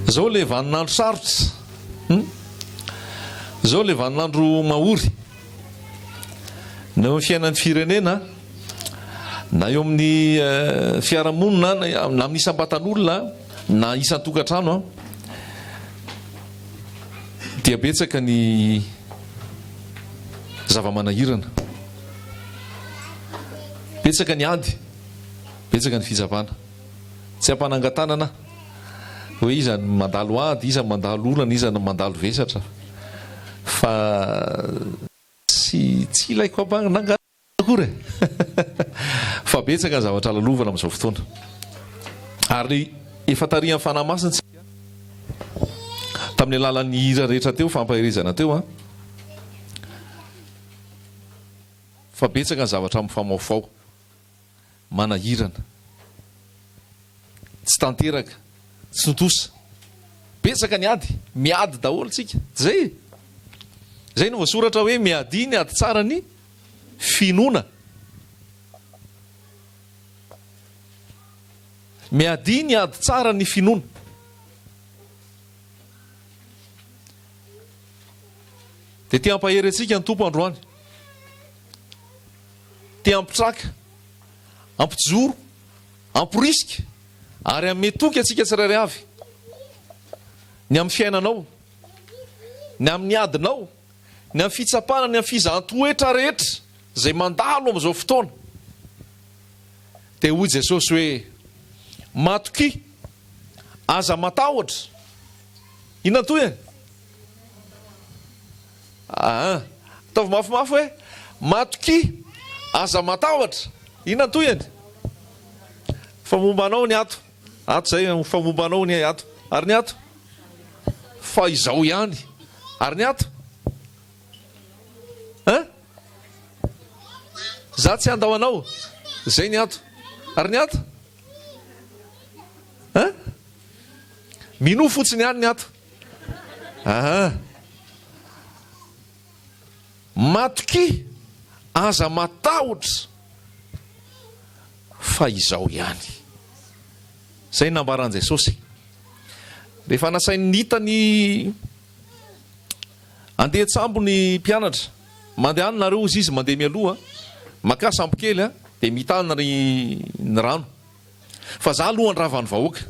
zao le vaninandro sarotra zao le vaninandro mahory na eo amin'ny fiainan'ny firenena na eo amin'ny fiarahamonina na amin'ny isam-batan'olona na isan-tokantrano dia betsaka ny zava-manahirana, betsaka ny ady, betsaka ny fijapana. Tsy ampanangatanana hoe iza ny mandalo ady, iza mandalo olana, iza ny mandalo vesatra, fa tsy ilaiko ampanangatana akory fa betsaka ny zavatra lalovana amin'izao fotoana. Ary efa tarihan'ny fanahy masina tamin'ny alalan'ny hira rehetra teo, fampaherezana teo fa betsaka ny zavatra mifamaofao, manahirana, tsy tanteraka, tsy notosa, betsaka ny ady, miady daholo tsika. Zay no voasoratra hoe miady ny ady tsara ny finoana. Miady ny ady tsara ny finoana. Dia tia ampahery antsika ny tompo androany, tia ampitraka, ampijoro, ampirisika, ary ametoky atsika tsirairay avy, ny amin'ny fiainanao, ny amin'ny adinao, ny amin'ny fitsapana, ny amin'ny fizahantooetra rehetra zay mandalo amin'izao fotoana. Dia hoy Jesosy hoe matoky, aza matahotra. Inona toy e? Ataovy mafimafy hoe matoky, aza matahotra. Inona toy eny? Famombanao ny ato. Ato zay famombanao ny ato. Ary ny ato fa izao ihany. Ary ny ato za tsy andao anao. Zay ny ato. Ary ny ato mino fotsiny ihany ny ato. Matoky, aza matahotra, fa izao ihany. Zay nambaran'i Jesosy. Rehefa nasainy nita ny andeha tsambo ny mpianatra, mandeha any nareo izy mandeha mialoha, maka sambo kely dia mitana ny rano. Fa za aloha andravan'ny vahoaka.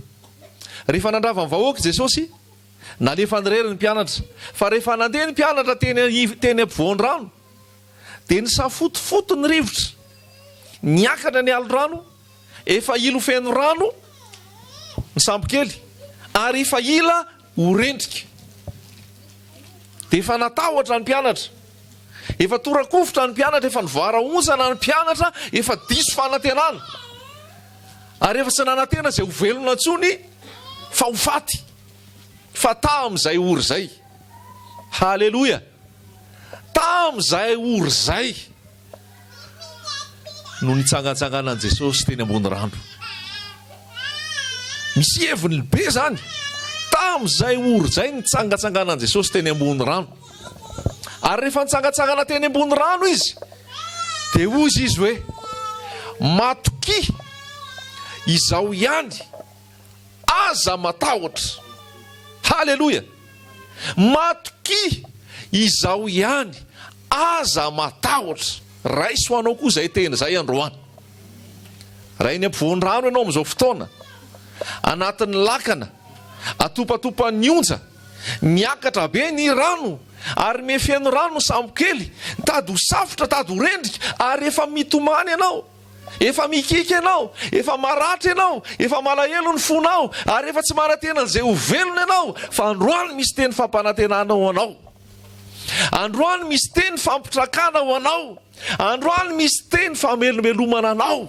Rehefa nandravan'ny vahoaka Jesosy, nalefa nirery ny mpianatra. Fa rehefa nandeha ny mpianatra teny ampovoan'ny rano, dia nisafotofoto ny rivotra, niakatra ny alon-drano, efa ilo feno rano ny sambo kely, ary efa ila horendrika. Dia efa natahotra ny mpianatra, efa torakofotra ny mpianatra, efa nivoara-onjana ny mpianatra, efa diso fanantenana. Ary efa tsy nanantena izay ho velona intsony fa ho faty. Fa tamin'izay ory zay, haleloia, tamin'izay ory zay no nitsangatsanganan Jesosy teny ambony rano. Misy heviny be zany. Tamin'izay ory zay nitsangatsanganan Jesosy teny ambony rano. Ary rehefa nitsangatsangana teny ambony rano izy, dia hoy izy hoe matoky, izao ihany, aza matahotra. Haleloia. Matoky, izao ihany, aza matahotra. Raiso anao koa zay teny zay androany. Raha eny ampovoan'ny rano ianao amin'izao fotoana, anatin'ny lakana, atopatopan'ny onja, niakatra be ny rano, ary mefeno rano sambo kely, tady ho safotra, tady ho rendrika, ary efa mitomany ianao, efa mikika ianao, efa maratra ianao, efa malahelo ny fonao, ary efa tsy manantena an'izay ho velona ianao. Fa androany misy teny fampanantenana ho anao. Androany misy teny fampitrakana ho anao. Androany misy teny famelomelomana anao.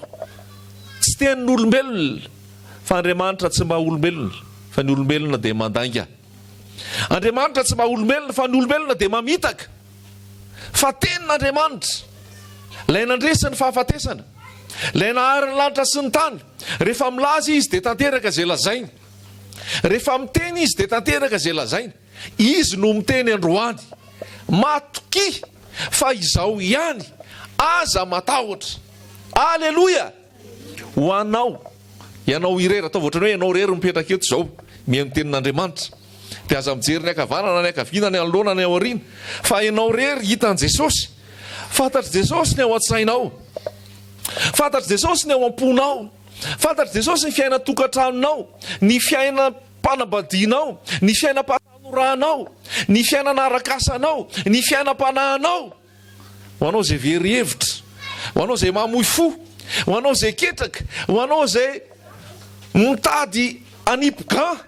Tsy tenin'olombelona, fa Andriamanitra tsy maha olombelona, fa ny olombelona dia mandanga. Andriamanitra tsy maha olombelona, fa ny olombelona dia mamitaka. Fa tenin'Andriamanitra, ilay nandresy ny fahafatesana, ilay nahary ny lanitra sy ny tany, rehefa milaza izy dia tanteraka izay lazainy, rehefa miteny izy dia tanteraka izay lazainy. Izy no miteny androany, matoky, fa izao ihany, aza matahotra. Aleloia. Ho anao, ianao irery, atao ohatrany hoe ianao irery mipetraka eto zao, mihaino tenin'Andriamanitra. Dia aza mijery ny akavanana ny akaviana ny anoloana ny ao aoriana. Fa ianao rery hitan'i Jesosy. Fantatry Jesosy ny ao an-tsainao. Fantatry Jesosy ny ao am-ponao. Fantatry Jesosy ny fiaina tokantranonao, ny fiaina mpanambadianao, ny fiaina mpanoranao, ny fiaina narakasanao, ny fiaina mpanahanao. Ho anao izay very hevitra, ho anao izay mamoy fo, ho anao izay ketraka, ho anao izay mitady anipoka.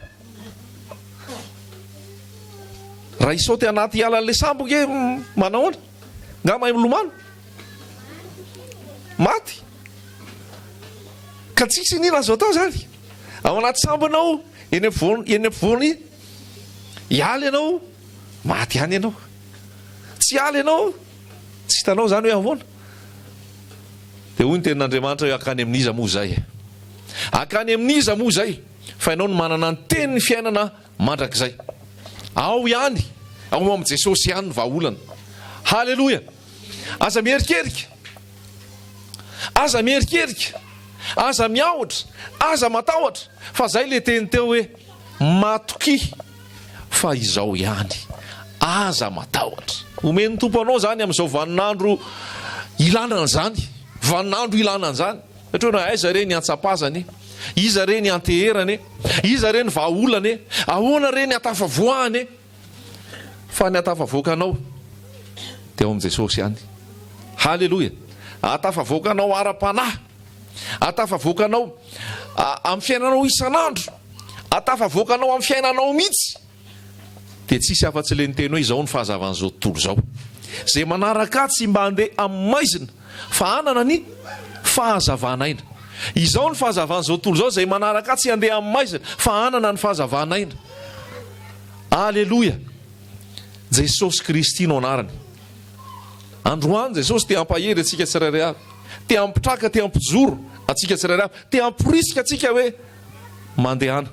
Raha isaoty anaty alan'ilay sambo ge manahoana? Nga mahay milomano? Maty. Ka tsisy nina azo atao zany. Ao anaty sambo ianao, eny ampovoany hialy ianao, maty ihany ianao. Tsy hialy ianao, tsy hitanao zany hoe ahoana. Dia hoy ny tenin'Andriamanitra hoe akany amin'iza moa zay. Akany amin'iza moa zay fa ianao no manana ny tenin'ny fiainana mandrakizay. Ao ihany, ao amin'ny Jesosy ihany ny vahaolana. Halleloja. Aza mierikerika, aza mierikerika, aza miaotra, aza matahotra, fa zay le teny teo hoe matoky fa izao ihany, aza matahotra. Omeny tompo anao zany amin'izao vaninandro ilana an'izany, vaninandro ilana an'izany. Satria aiza re ny antsapazany, iza re ny anteherany, iza re ny vahaolany, ahoana re ny atafavoahany. Fa ny atafavoakanao dia ao amin'i Jesosy ihany. Halleloja. Atafavoakanao ara-panahy, atafavoakanao amin'ny fiainanao isan'andro, atafavoakanao amin'ny fiainanao mihitsy. Dia tsisy afa-tsy le nyteny hoe izao ny fahazavan'izao tontolo izao. Izay manaraka tsy mba handeha amin'ny maizina fa hanana ny fahazavanaina. Izao ny fahazavan'izao tontolo izao izay manaraka tsy handeha amin'ny maizina fa hanana ny fahazavanaina. Alleloja. Jesosy Kristy no anarany. Androany Jesosy te hampahery atsika tsirairay avy, te hampitraka, te hampijoro atsika tsirairay avy, te hampirisika atsika hoe mandehana.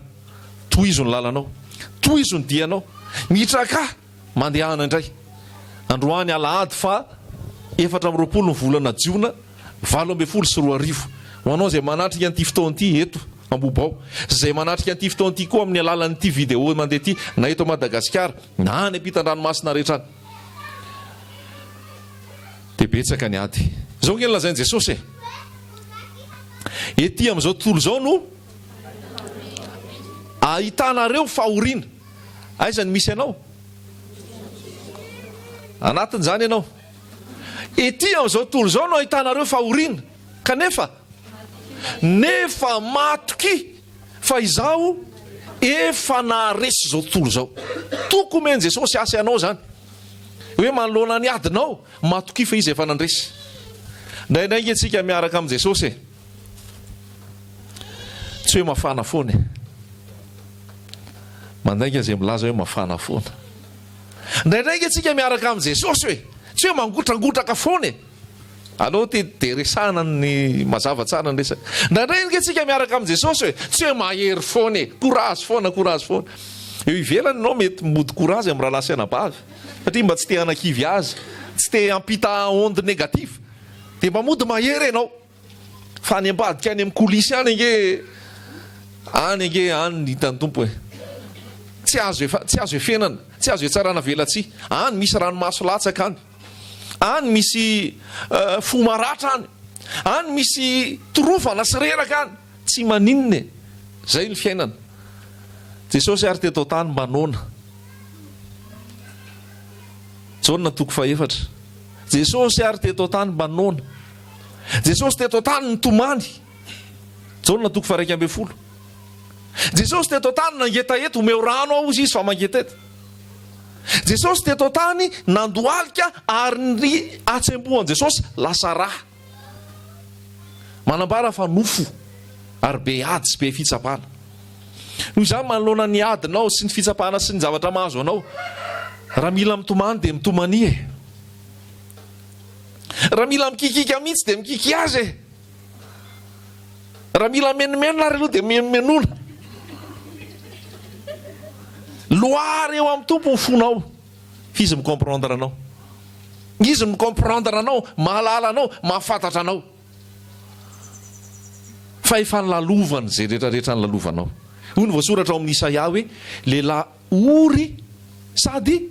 Tohizo ny lalanao, tohizo ny dianao, mitraka mandehana indray. Androany alahady fa 4 ny volana Jiona 724. Ho anao izay manatrika an'ity fotoan'ity eto Ambobao, izay manatrika an'ity fotoan'ity koa amin'ny alalan'ity vidéo mandeha ity na eto Madagasikara na any ampitan-dranomasina rehetra any. Dia betsaka ny ady. Izao nge lazain'i Jesosy ety amin'izao tontolo izao no ahitanareo fahoriana. Aiza ny misy anao? Anatin'izany ianao. Ety amin'izao tontolo izao no ahitanareo fahoriana. Kanefa nefa matoky fa izaho efa naharesy izao tontolo izao. Toko omeny Jesosy asa anao zany hoe manoloana ny adinao, matoky fa izy efa nandresy. Indraindray nge tsika miaraka amin'i Jesosy tsy hoe mafana foana. Mandainga izay milaza hoe mafana foana. Indraindray nge tsika miaraka amin'i Jesosy hoe tsy hoe mangotragotraka foana. Aleo te resana ny mazava tsara ny resaka. Indraindray nge tsika miaraka amin'i Jesosy hoe tsy hoe mahery foana, korazy foana, korazy foana. Eo ivelany ianao mety mody korazy amin'ny raha lasa anabavy. Satria mba tsy te hanakivy azy, tsy te hampita onde négatif. Dia mba mody mahery ianao. Fa any ambadika any amin'ny kolisy any any hitan'ny tompo hoe tsy azo efenana, tsy azo etsarana velatsia. Any misy ranomaso latsaka any. Any misy fo maratra any. Any misy torovana sy reraka any. Tsy maninona. Zay ny fiainana. Jesosy ary teto tany mba noana. Jaona 4. Jesosy ary teto tany mba noana. Jesosy teto tany nitomany. Jaona 1. Jesosy teto tany nangetaeto, omeo rano ao izy fa mangeteta. Jesosy teto tany nandoalika ary ny atsembohan Jesosy lasa rà. Manambara fa nofo ary be ady sy be fitsapana. Noho izany manoloana ny adinao sy ny fitsapana sy ny zavatra mahazo anao. Raha mila mitomany dia mitomany e. Raha mila mikikika mihitsy dia mikiki azy e. Raha mila menomenona ary aloha dia menomenona. Loary eo amin'ny tompo ny fonao. Fizy micomprendre anao. Izy micomprendre anao, mahalala anao, mahafantatra anao. Fa efa ny lalovany izay rehetrarehetra ny lalovanao. hoy ny voasoratra ao amin'ny Isaia hoe lehilahy ory sady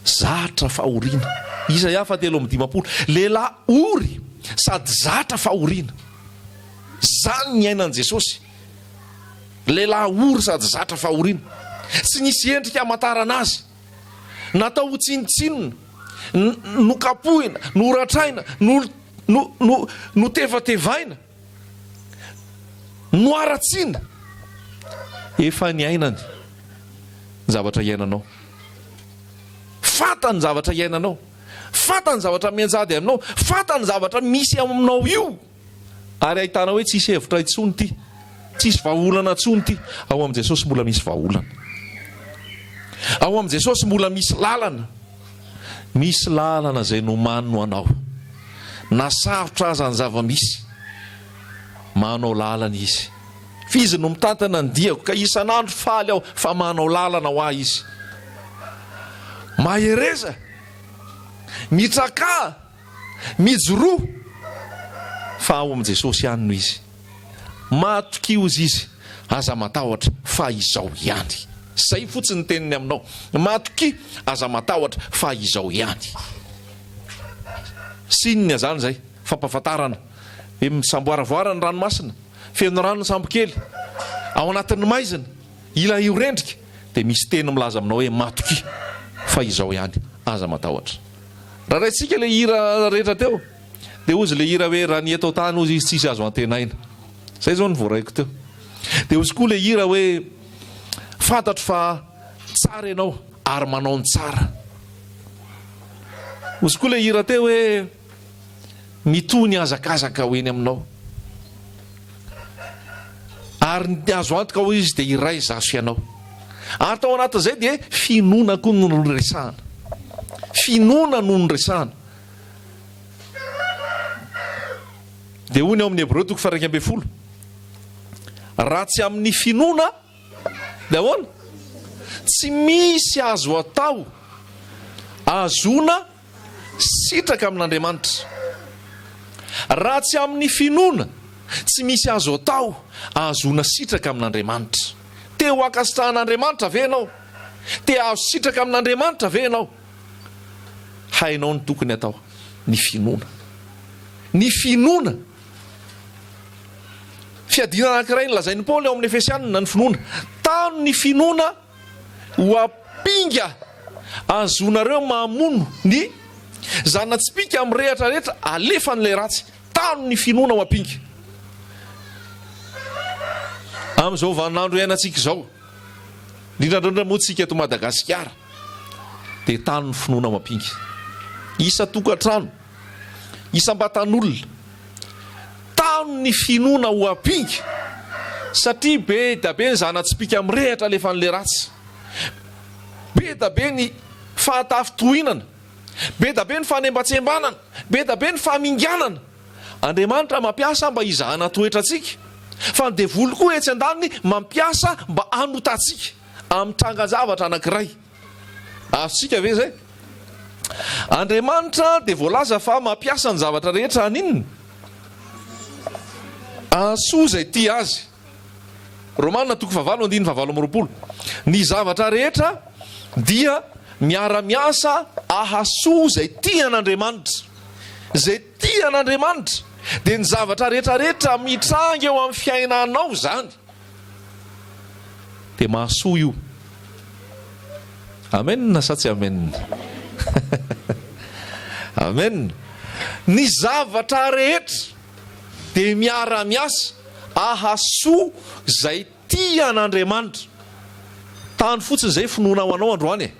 zatra fahoriana. Isaia 7:15. Lehilahy ory sady zatra fahoriana. Zany ny ainan' Jesosy. Lehilahy ory sady zatra fahoriana. Tsy nisy endrika hamantarana azy. Natao ho tsinitsinona, nokapohina, noratraina, notevatevaina, noaratsiana. Efa ny ainany zavatra iainanao. Fantany zavatra iainanao. Fantany zavatra mianjady aminao. Fantany zavatra misy aminao io. Ary ahitana hoe tsisy hevitra intsony ty, tsisy vahaolana intsony ty. Ao amin'i Jesosy mbola misy vahaolana. Ao amin'i Jesosy mbola misy lalana. Misy lalana izay nomanino anao. Na sarotra aza ny zava-misy, manao lalana izy. Fizy no mitantana ny diako ka isan'andro faly aho fa manao lalana ho ahy izy. Mahereza, mitraka, mijoroa, fa ao amin'i Jesosy ihany no izy. Matokiozy izy, aza matahotra fa izao ihany. Zay fotsiny teniny aminao. Matoki, aza matahotra fa izao ihany. Sinina zany zay, fampafatarana. Hoe misamboaravoara ny ranomasina, feno rano ny sambo kely, ao anatin'ny maizina, ila io rendrika, dia misy teny milaza aminao hoe matoki fa izao ihany, aza matahotra. Raha raintsika le hira rehetra teo, dia ozy le hira hoe raha ny eto tany ozy izy tsisy azo antenaina. Zay zao ny voaraiko teo. Dia ozy koa le hira hoe fantatro fa tsara ianao ary manao ny tsara. Ozy koa le hira teo hoe mitony azakazaka hoeny aminao. Ary ny azo antoka ho izy dia iray zaso ianao. Ary tao anatin'izay dia finoana koa no resahana. Finoana no resahana. Dia hoy ny ao amin'ny Hebreo 1:12. Raha tsy amin'ny finoana dia ahoana? Tsy misy azo atao azona sitraka amin'Andriamanitra. Raha tsy amin'ny finoana, tsy misy azo atao azona sitraka amin'Andriamanitra. Te ho ankasitrahan'Andriamanitra ve ianao? Te azo sitraka amin'Andriamanitra ve ianao? Hainao ny tokony atao. Ny finoana. Ny finoana. Fiadina anankiray nolazain'i Paoly ao amin'ny Efesianina ny finoana. Tano ny finoana ho ampinga azonareo mamono ny zanatsipika amin'ny rehatra rehetra alefa n'ilay ratsy. Tano ny finoana ho ampinga. Amin'izao vaninandro iainantsika izao, indrindrandrindra moa tsika eto Madagasikara, dia tano ny finoana ho ampinga. Isa tokantrano, isam-batan'olona, tano ny finoana ho ampinga. Satria be da be ny zanatsipika amin'ny rehatra alefa n'ilay ratsy. Be da be ny fahatafi-tohinana, be da be ny fanembatsembanana, be da be ny fahaminganana. Andriamanitra mampiasa mba hizahana toetra atsika, fa ny devoly koa etsy an-daniny mampiasa mba hanotatsika amin'ny tranga-javatra anankiray. Azotsika ve zay? Andriamanitra dia voalaza fa mampiasa ny zavatra rehetra aninona? Asoa zay tia azy. Romanina 9:20. Ny zavatra rehetra dia miara-miasa ahasoa zay tia an'Andriamanitra. Zay tia an'Andriamanitra dia ny zavatra rehetrarehetra mitranga eo amin'ny fiainanao zany dia mahasoa io. Amen na sa tsy amen? Amen. Ny zavatra rehetra dia miara-miasa ahasoa zay tia an'Andriamanitra. Tany fotsiny zay finoana ho anao androany e.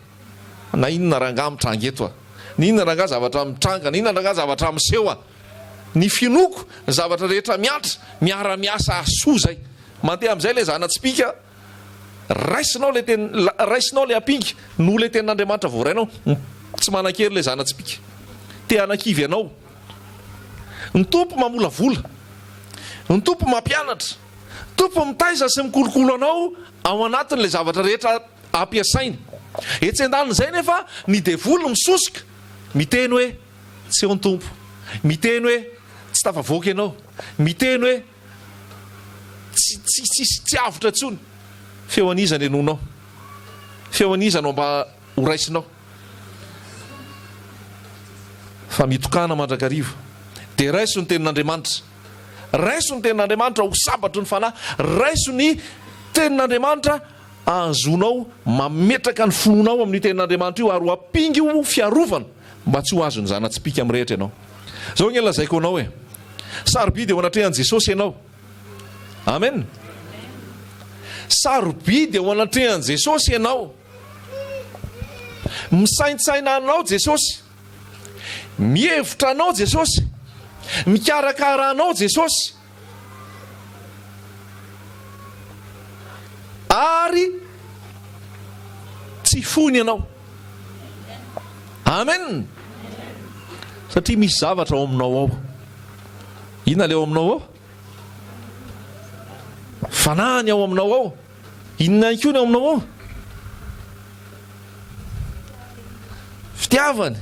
Na inona rangahy mitranga eto a, na inona rangahy zavatra mitranga, na inona rangahy zavatra miseho a. Ny finoko, ny zavatra rehetra miatra, miara-miasa asoa zay. Mandeha amin'izay le zanatsipika, raisinao le ampinga, no le tenin'Andriamanitra voarainao, tsy manan-kery le zanatsipika. Te hanan-kivy ianao. Ny tompo mamolavola, ny tompo mampianatra, tompo mitaiza sy mikolokolo anao ao anatin'le zavatra rehetra ampiasainy. Etsy an-daniny zay nefa ny devoly misosika, miteny hoe tsy eo ny tompo, miteny hoe tsy tafavoaka ianao, miteny hoe tsy avotra tsony. Feo an'izany enonao. Feo an'izanao mba horaisinao. Fa mitokana mandrakariva. Dia raiso ny tenin'Andriamanitra. Raiso ny tenin'Andriamanitra ho sabatry ny fanahy. Raiso ny tenin'Andriamanitra azonao mametraka ny fononao amin'ny tenin'Andriamanitra io ary ho ampingy ho fiarovana mba tsy ho azony zana-tsipika amin'ny rehetra ianao. Zao ny lazaiko anao hoe sarobidy eo anatrehan'i Jesosy ianao. Amen. Sarobidy eo anatrehan'i Jesosy ianao. Misaintsaina anao Jesosy. Mihevitra anao Jesosy. Mikarakara anao Jesosy. Ary tsy fony ianao. Amen. Satria misy zavatra ao aminao ao. Inona le ao aminao ao? Fanahany ao aminao ao. Inona ihany koa ny ao aminao ao? Fitiavany,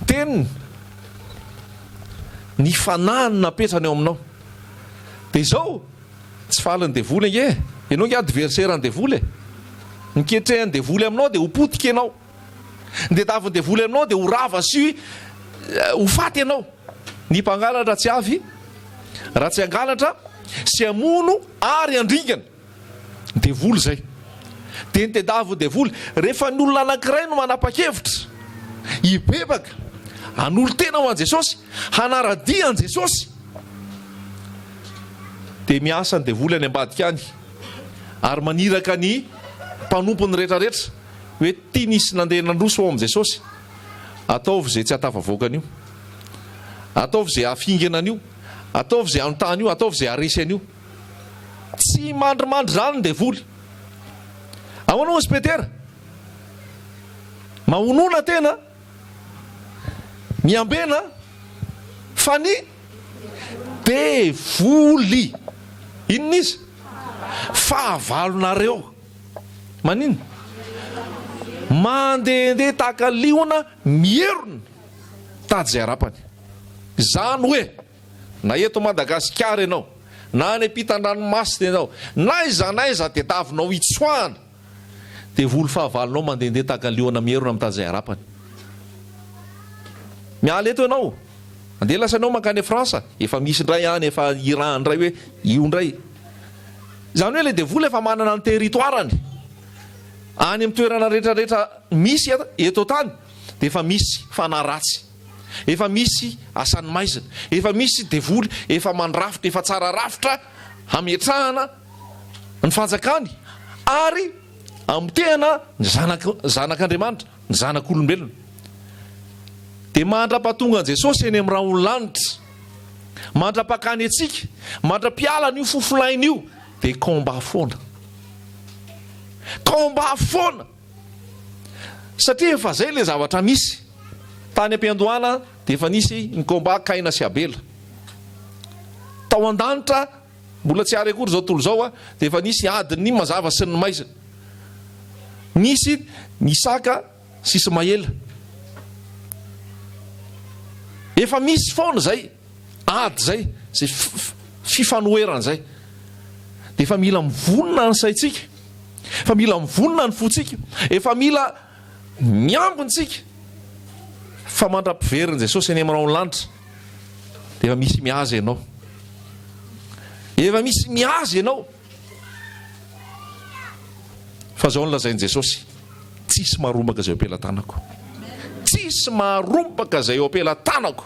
teniny, ny fanahany napetrany ao aminao. Dia izao tsy fahalan'ny devoly nge. Ianao nge adversaire-ny devoly. Niketrehan'ny devoly aminao dia ho potika ianao. Ny davin'ny devoly aminao dia ho rava sy ho faty ianao. Ny mpangalatra tsy avy, raha tsy angalatra sy amono ary andringana. Devoly zay. Dia ny tedavy devoly rehefa ny olona anankiray no manapa-kevitra hibebaka hanolo tena ho an Jesosy, hanaradia an Jesosy, dia miasa ny devoly any ambadika any ary maniraka ny mpanompony rehetrarehetra hoe tia nisy nandeha nandroso ao am Jesosy, ataovy zay tsy hatafavoaka an'io, ataovy zay hafingana an'io, ataovy zay anontany io, ataovy zay haresy an'io. Tsy mandrimandry zany ny devoly. Ahoana hozy Petera? Mahonona tena, miambena fa ny devoly. Inona izy? Fahavalonareo. Manino? Mandehandeha tahaka liona mierona tady zay arapany. Zany hoe na eto Madagasikara ianao, na any ampitan-dranomasina ianao, na aiza dia tavinao hitsoahana, devoly fahavalonao mandehandeha tahaka liona mierona amin'ny tady zay arapany. Miala eto ianao, andeha lasanao mankany Fransa, efa misy indray any, efa Iran indray hoe io indray. Zany hoe le devoly efa manana ny territoirany. Any amin'ny toerana rehetrarehetra misy eto tany dia efa misy fanaratsy, efa misy asany maizina, efa misy devoly efa mandrafitra, efa tsara rafitra hametrahana ny fanjakany ary amtehana ny zanak'Andriamanitra, ny zanak'olombelona. Dia mandra-pahatonga Jesosy eny amin'ny raha ololanitra, mandra-pakany antsika, mandra-piala n'io fofolaina io, dia combat foana. Combat foana. Satria efa zay le zavatra misy. Tany am-piandohana dia efa nisy ny combat Kaina sy Abela. Tao an-danitra mbola tsy ary akory zao tontolo zao dia efa nisy adiny mazava sy ny maizina. Nisy ny Isaka sy Ismaela. Efa misy foana zay ady zay, zay fifanoherana zay. Dia efa mila mivonona ny saitsika, efa mila mivonona ny fotsika, efa mila miambintsika fa mandra-piveriny Jesosy eny amin'ny lanitra. Dia efa misy mihaza ianao, efa misy mihaza ianao. Fa zao nolazain'i Jesosy, tsisy maharombaka zay ampelantanako, tsisy maharombaka zay eo ampelantanako.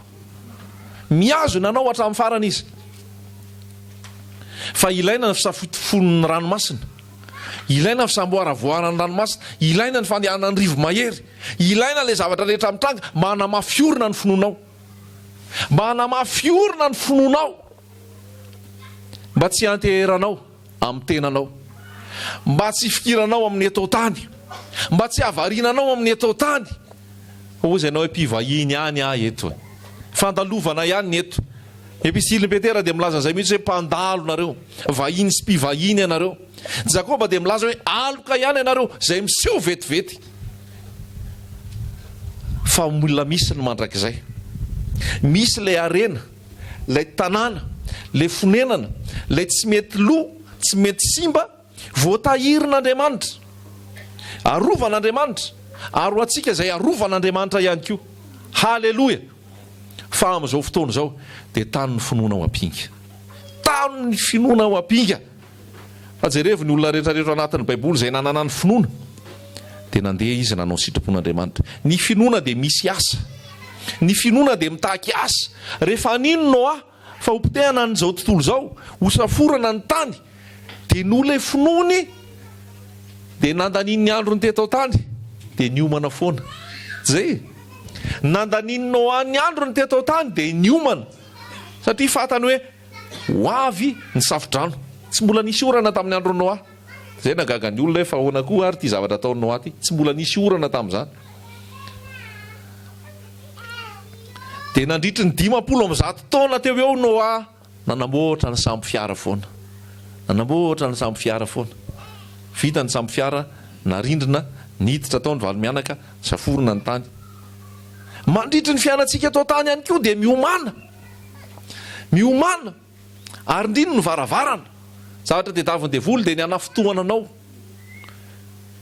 Mihazo nanao hatramin'ny farany izy. Fa ilaina ny fisafiton'ny ranomasina, ilaina ny fisamboaravoarany ranomasina, ilaina ny fandehanana ny rivo mahery, ilaina le zavatra rehetra mitranga mba hanamafiorina ny fononao, mba hanamafiorina ny fononao, mba tsy hanteheranao amin'ny tenanao, mba tsy fikiranao amin'ny eto tany, mba tsy havarinanao amin'ny eto tany. Ozy ianao hoe mpivahiny ihany eto, fandalovana ihany eto. Epistily Petera dia milaza zay mihitsy hoe mpandalo nareo, vahiny sy mpivahiny ianareo. Jakoba dia milaza hoe aloka ihany ianareo zay miseho vetivety. Fa olona misy ny mandrakizay, misy le arena, le tanàna, le fonenana, le tsy mety loha, tsy mety simba, voatahirin'Andriamanitra, arovan'Andriamanitra, ary ho antsika izay arovan'Andriamanitra ihany koa. Halleloia. Fa amin'izao fotoana izao dia tany ny finoana ao ampinga, tany ny finoana ao ampinga. Fa jerevy ny olona rehetrarehetra anatin'ny baiboly izay nanana ny finoana dia nandeha izy nanao sitrapon'Andriamanitra. Ny finoana dia misy asa, ny finoana dia mitaky asa. Rehefa anino Noa fa hompitehana n'izao tontolo izao, hosaforana ny tany, dia nola finoany dia nandaniny ny andro ny teto tany dia niomana foana. Zay nandaniny Noa ny andro ny teto tany dia niomana, satria fatany hoe ho avy ny safodrano. Tsy mbola nisy orana tamin'ny andro Noa. Zay nagaga ny olona fa ahoana koa ary ty zavatra ataony Noa ty, tsy mbola nisy orana tamin'izany. Dia nandritry ny 500 taona teo eo Noa nanamboatra ny samby fiara foana, nanamboatra ny samby fiara foana. Vita ny samby fiara, narindrina, niditra tao ny valo-mianaka, saforina ny tany. Mandritry ny fiainantsika tao tany ihany koa dia miomana, miomana, ary ndrino ny varavarana. Zavatra tedaviny devoly dia ny anafotoana anao.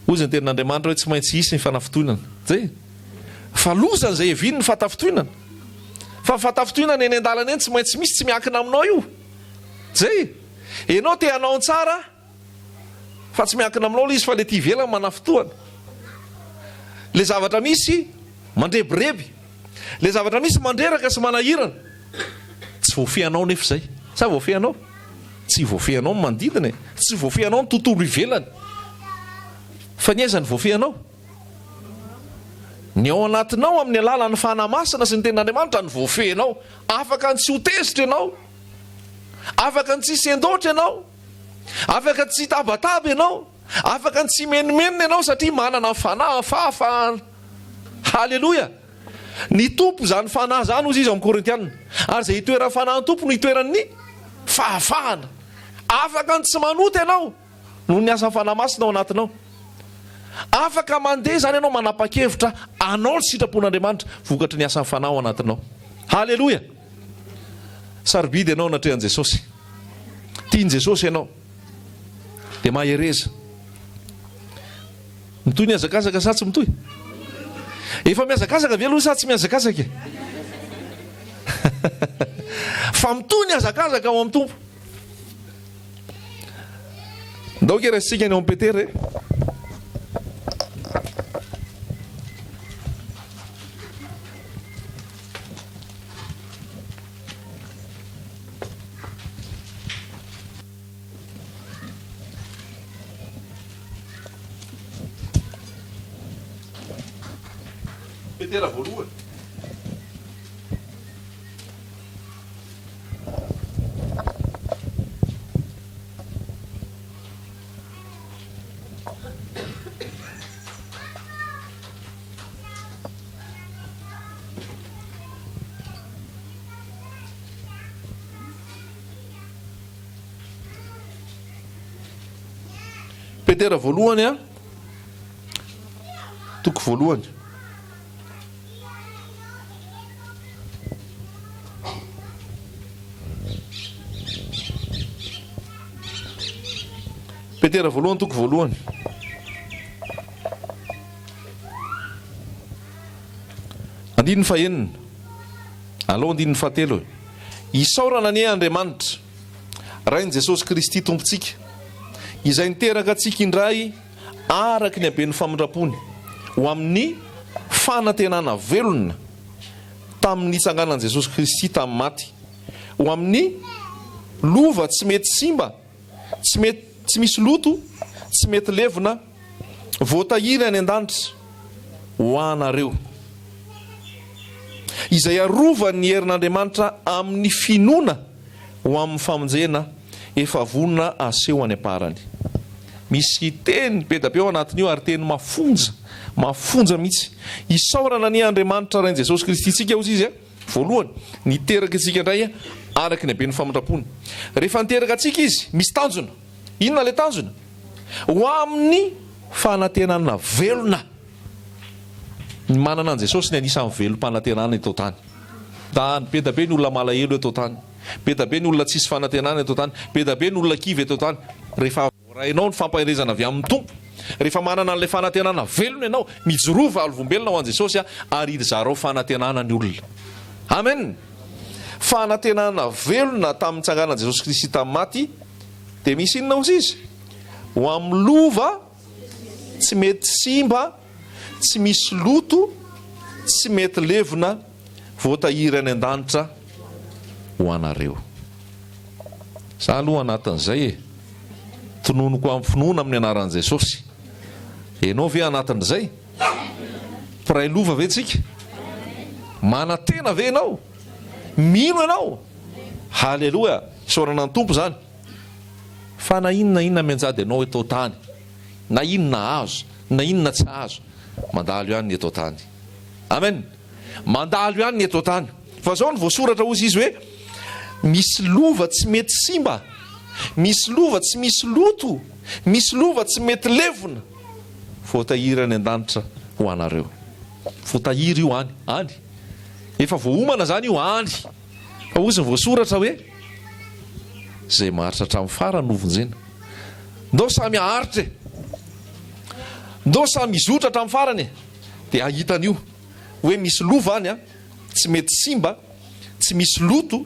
Ozy ny tenin'Andriamanitra hoe tsy maintsy hisy ny fanafitoinana. Zay fa lozany izay eviny ny fatafitoinana. Fa fatafitoinana eny an-dalana eny tsy maintsy misy tsy miankina aminao io. Zay enao te hanao tsara fa tsy miankina aminao le izy, fa le ty ivelany manafitoana. Le zavatra misy mandrebireby, le zavatra misy mandreraka sy manahirana, tsy voafehanao nefa izay. Sa voafehanao? Tsy voafehanao ny manodidina, tsy voafehanao ny tontolo ivelany. Fa ny aiza ny voafehanao? Ny ao anatinao amin'ny alalan'ny fanamasina sy ny tenin'Andriamanitra ny voafehanao. Afaka ny tsy hotezitra ianao, afaka ny tsy sendotra ianao, afaka ny tsy tabataba ianao, afaka ny tsy menimenina ianao satria manana fanahy fahafahana. Halleloia. Ny tompo zany fanahy zany ozy izy amin'ny Korintianina, ary izay hitoeran'ny fanahy tompo no hitoeran'ny fahafahana. Afaka ny tsy manota ianao noho ny asan'ny fanahy masina ao anatinao. Afaka mandeha zany ianao manapa-kevitra anao ny sitrapon'Andriamanitra vokatry ny asan'ny fanahy ao anatinao. Halleloia. Sarobidy ianao natrehan'i Jesosy, tiany Jesosy ianao dia mahereza. Mitoy ny hazakazaka sa tsy mitoy? Efa miazakazaka ve aloha sa tsy miazakazaka? Fa mitoy ny hazakazaka ao amin'ny tompo. Ndao ke resitsika ny ao amin'ny Petera. Petera voalohany. Petera voalohany a, toko voalohany. Petera voalohany toko voalohany. Andininy fahenina, aloha andininy fahatelo. Isaorana anie Andriamanitra, rain'i Jesosy Kristy tompontsika, izay niteraka antsika indray araka ny haben'ny famindrapony ho amin'ny fanantenana velona tamin'ny itsanganan'i Jesosy Kristy tamin'ny maty, ho amin'ny lova tsy mety simba, tsy misy loto, tsy mety levona, voatahiry any an-danitra ho anareo, izay arovan'ny herin'Andriamanitra amin'ny finoana ho amin'ny famonjena efa vonona aseho any aparany. Misy teny be da be ao anatin'io ary teny mafonja, mafonja mihitsy. Isaorana ny Andriamanitra rain'i Jesosy Kristy tsika ozy izy voalohany niteraka antsika indray araka ny haben'ny famindrapony. Rehefa niteraka antsika izy misy tanjona. Inona le tanjona? Ho amin'ny fanantenana velona. Ny manana an Jesosy ny anisan'ny velom-panantenana eto tany. Be da be ny olona malahelo eto tany, be da be ny olona tsisy fanantenana eto tany, be da be ny olona kivy eto tany. rehefa rainao ny fampaherezana avy amin'ny tompo, rehefa manana n'lay fanantenana velona ianao, mijorova alovombelona ho an' Jesosy ary zarao fanantenana ny olona. Amen. Fanantenana velona tamin'ny tsanganan' Jesosy Kristy tamin'ny maty, dia misy inona ozy izy? Ho amin'ny lova tsy mety simba, tsy misy loto, tsy mety levona, voatahiry any an-danitra ho anareo. Za aloha anatin'izay tononoko amin'ny finoana amin'ny anaran'i Jesosy. Ianao ve anatin'izay? Mpiray lova ve tsika? Manantena ve ianao? Mino ianao? Halleloja! Isaorana ny tompo zany. Fa na inona mianjady ianao etao tany, na inona azo, na inona tsy azo, mandalo ihany ny etao tany. Amen. Mandalo ihany ny etao tany. Fa zao ny voasoratra ozy izy hoe misy lova tsy mety simba, misy lova tsy misy loto, misy lova tsy mety levona, voatahiry any an-danitra ho anareo. Voatahiry io any. Efa voaomana zany io any. Fa ozy ny voasoratra hoe zay maharitra hatramin'ny farany novonjena. Ndao samy aharitra, ndao samy izotra hatramin'ny farany, dia ahitan'io hoe misy lova any tsy mety simba, tsy misy loto,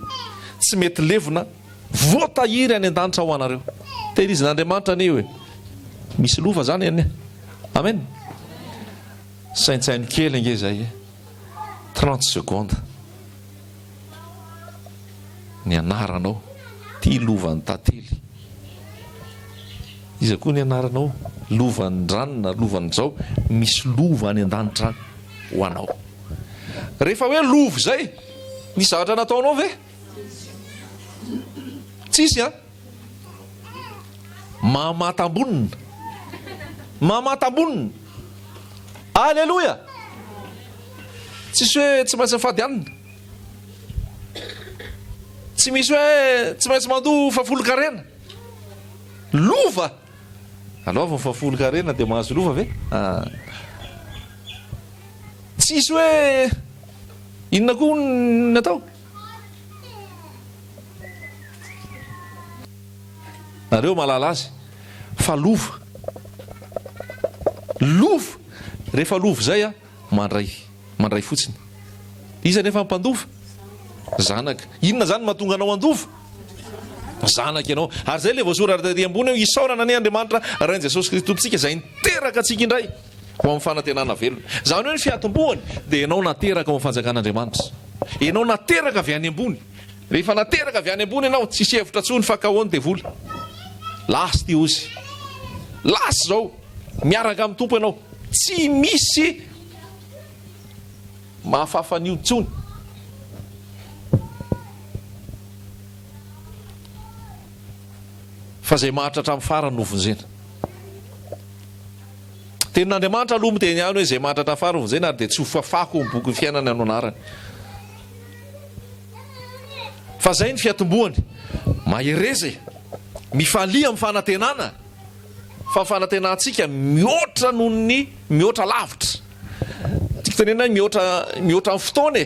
tsy mety levona, voatahiry any an-danitra ho anareo. Tehirizin'Andriamanitra anie hoe misy lova zany any. Amen. Saintsaino kely nge zay 30 secondes. Ny anaranao ty lovan'ny tantely. Iza koa ny anaranao lovan'ny ranona, lovan'ny zao, misy lova any an-danitra ho anao. Rehefa hoe lova zay, misy zavatra nataonao ve? Tsisy mamatambonina. Mamatambonina. Alleluja. Tsisy hoe tsy maintsy mifady anina. Tsy misy hoe tsy maintsy mandoa fafolo-karena. Lova. Aloha fafolo-karena dia mahazo lova ve? Tsisy hoe inona koa natao? Nareo malala azy. Fa lova. Lova. Rehefa lova zay mandray fotsiny. Iza nefa mpandova? Zanaka. Inona zany mahatonga anao andova? Zanaka ianao. Ary zay le voasoratra taty ambony hoe isaorana ny Andriamanitra rain' Jesosy Kristy tompontsika izay niteraka antsika indray ho amin'ny fanantenana velona. Zany hoe ny fiatombohany dia ianao nateraka ho amin'ny fanjakan'Andriamanitra. Ianao nateraka avy any ambony. Rehefa nateraka avy any ambony ianao, tsisy hevitra tsony fa kahoany dia vola. Lasy ty ozy. Lasy zao. Miaraka amin'ny tompo ianao. Tsy misy mahafafan'io tsony. Fa zay maharitra hatramin'ny farany novonjena. Tenin'Andriamanitra aloha miteny ihany hoe zay maharitra hatramin'ny farany novonjena ary dia tsy ho fafako ny boky fiainana no anarany. Fa zay ny fiatombohany. Mahereza, mifalia amin'ny fanantenana. Fa ny fanantenantsika mihoatra noho ny mihoatra lavitra. Tiako tenena mihoatra amin'ny fotoana e.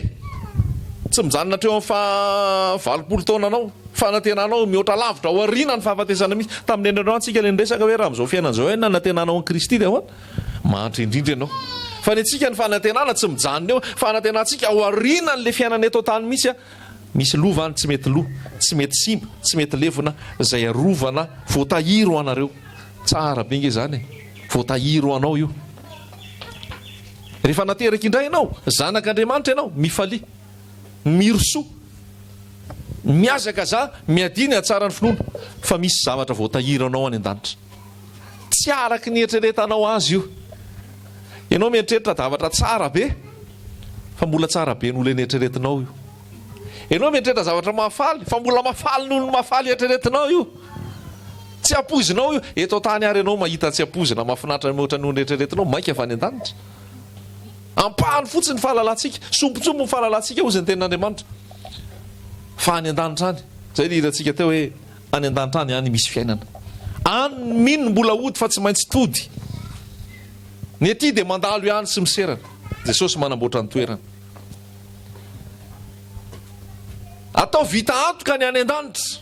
Tsy mijanona treo amin'ny 20 taona anao. Fanantenanao mihoatra lavitra ao aoriana ny fahafatesana misy. Tamin'ny endrindro antsika le resaka hoe raha amin'izao fiainan'izao hoe nanantenanao an Kristy dia ahoana? Mahantra indrindra ianao. Fa ny antsika ny fanantenana tsy mijanona eo. Fanantenantsika ao aoriana n'le fiainana eto tany misy misy lova any tsy mety loha, tsy mety simba, tsy mety levona, zay arovana voatahiry ho anareo. Tsara be nge zany e. Voatahiry ho anao io. Rehefa nateraka indray ianao, zanak'Andriamanitra ianao, mifalia, mirosoa, miazaka za, miadiny atsara ny finoana, fa misy zavatra voatahiry anao any an-danitra. Tsy araky ny eritreretanao azy io. Ianao mieritreritra zavatra tsara be, fa mbola tsara be n'olona eritreretinao io. Ianao mieritreritra zavatra mahafaly, fa mbola mahafaly n'olona mahafaly eritreretinao io. Tsy apozinao io. Eto tany ary ianao mahita tsy apozina mahafinaritra mihoatra n'olona eritreretinao, maika avy any an-danitra. Ampahany fotsiny ny fahalalantsika, sombontsombo ny fahalalantsika ozy ny tenin'Andriamanitra. Fa any an-danitra any. Zay le hirantsika teo hoe any an-danitra any any misy fiainana. Any mino mbola ody fa tsy maintsy tody. Ny ety dia mandalo ihany sy miserana. Jesosy manamboatra ny toerana. Atao vita antoka ny any an-danitra.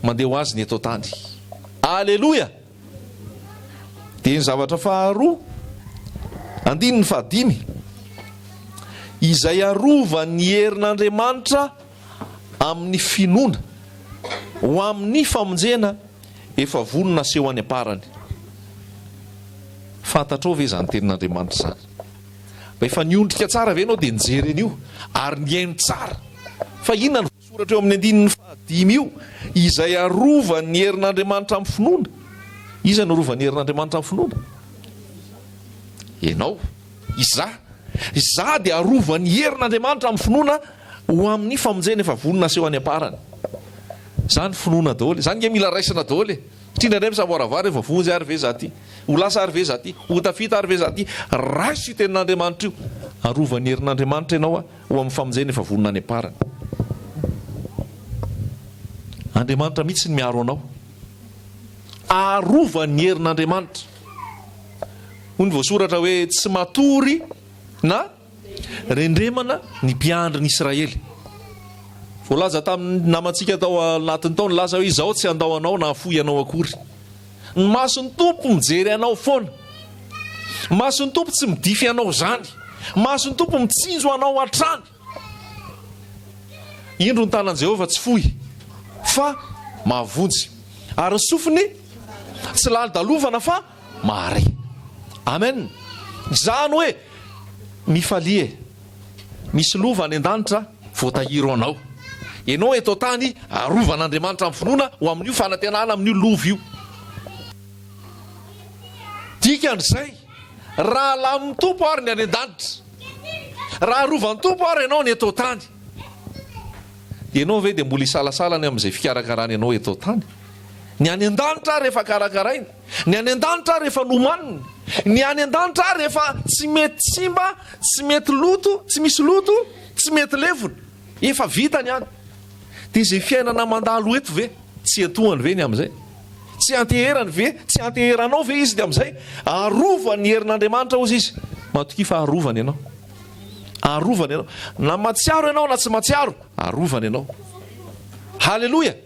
Mandeha ho azy ny eto tany. Aleloia. Dia ny zavatra faharoa, 5, izay arova ny herin'Andriamanitra amin'ny finoana ho amin'ny famonjena efa vonona seho any aparany. Fantatrao ve zany tenin'Andriamanitra zany? Efa niondrika tsara ve ianao dia nijery an'io ary niaino tsara fa inona ny voasoratra eo amin'ny 5 io, izay arova ny herin'Andriamanitra amin'ny finoana. Iza ny arova ny herin'Andriamanitra amin'ny finoana? Ianao, iza dia arova ny herin'Andriamanitra amin'ny finoana ho amin'ny famonjena efa vonona seho any aparany. Zany finoana daholo, zany nge mila raisina daholo. Tindra indray misaboaravary efa vonjy ary ve zaty, ho lasa ary ve zaty, ho tafita ary ve zaty. Raisy tenin'Andriamanitra io, arova ny herin'Andriamanitra ianao ho amin'ny famonjena efa vonona any aparany. Andriamanitra mihitsy ny miaro anao, arova ny herin'Andriamanitra. Hoy ny voasoratra hoe tsy matory na rendremana ny mpiandry ny Israely. Voalaza tamin'ny namantsika tao anatin'ny taona laza hoe izao tsy andao anao na afoy anao akory. Ny mason'ny tompo mijery anao foana, mason'ny tompo tsy midify anao zany, mason'ny tompo mitsinjo anao hatrany. Indro ny tanan Jehovah tsy foy fa mahavonjy, ary ny sofiny tsy lali-dalovana fa mahare. Amen. Zany hoe mifalie, misy lova any an-danitra voatahiro anao. Ianao eto tany arovan'Andriamanitra amin'ny finoana ho amin'io fanantenana amin'io lova io. Dikan'izay, raha lamin'ny tompo ary ny any an-danitra, raha arovan'ny tompo ary ianao ny eto tany, ianao ve dia mbola isalasalany amin'izay fikarakarany ianao eto tany? Ny any an-danitra rehefa karakaraina, ny any an-danitra rehefa nomanina, ny any an-danitra rehefa tsy mety simba, tsy mety loto, tsy misy loto, tsy mety levona, efa vitany any. Dia izay fiainana mandalo eto ve tsy atohany ve ny amin'izay? Tsy anteherany ve? Tsy anteheranao ve izy dia amin'izay? Arovany herin'Andriamanitra ozy izy. Matoki fa arovany ianao, arovany ianao. Na matsiaro ianao na tsy matsiaro, arovany ianao. Halleloia.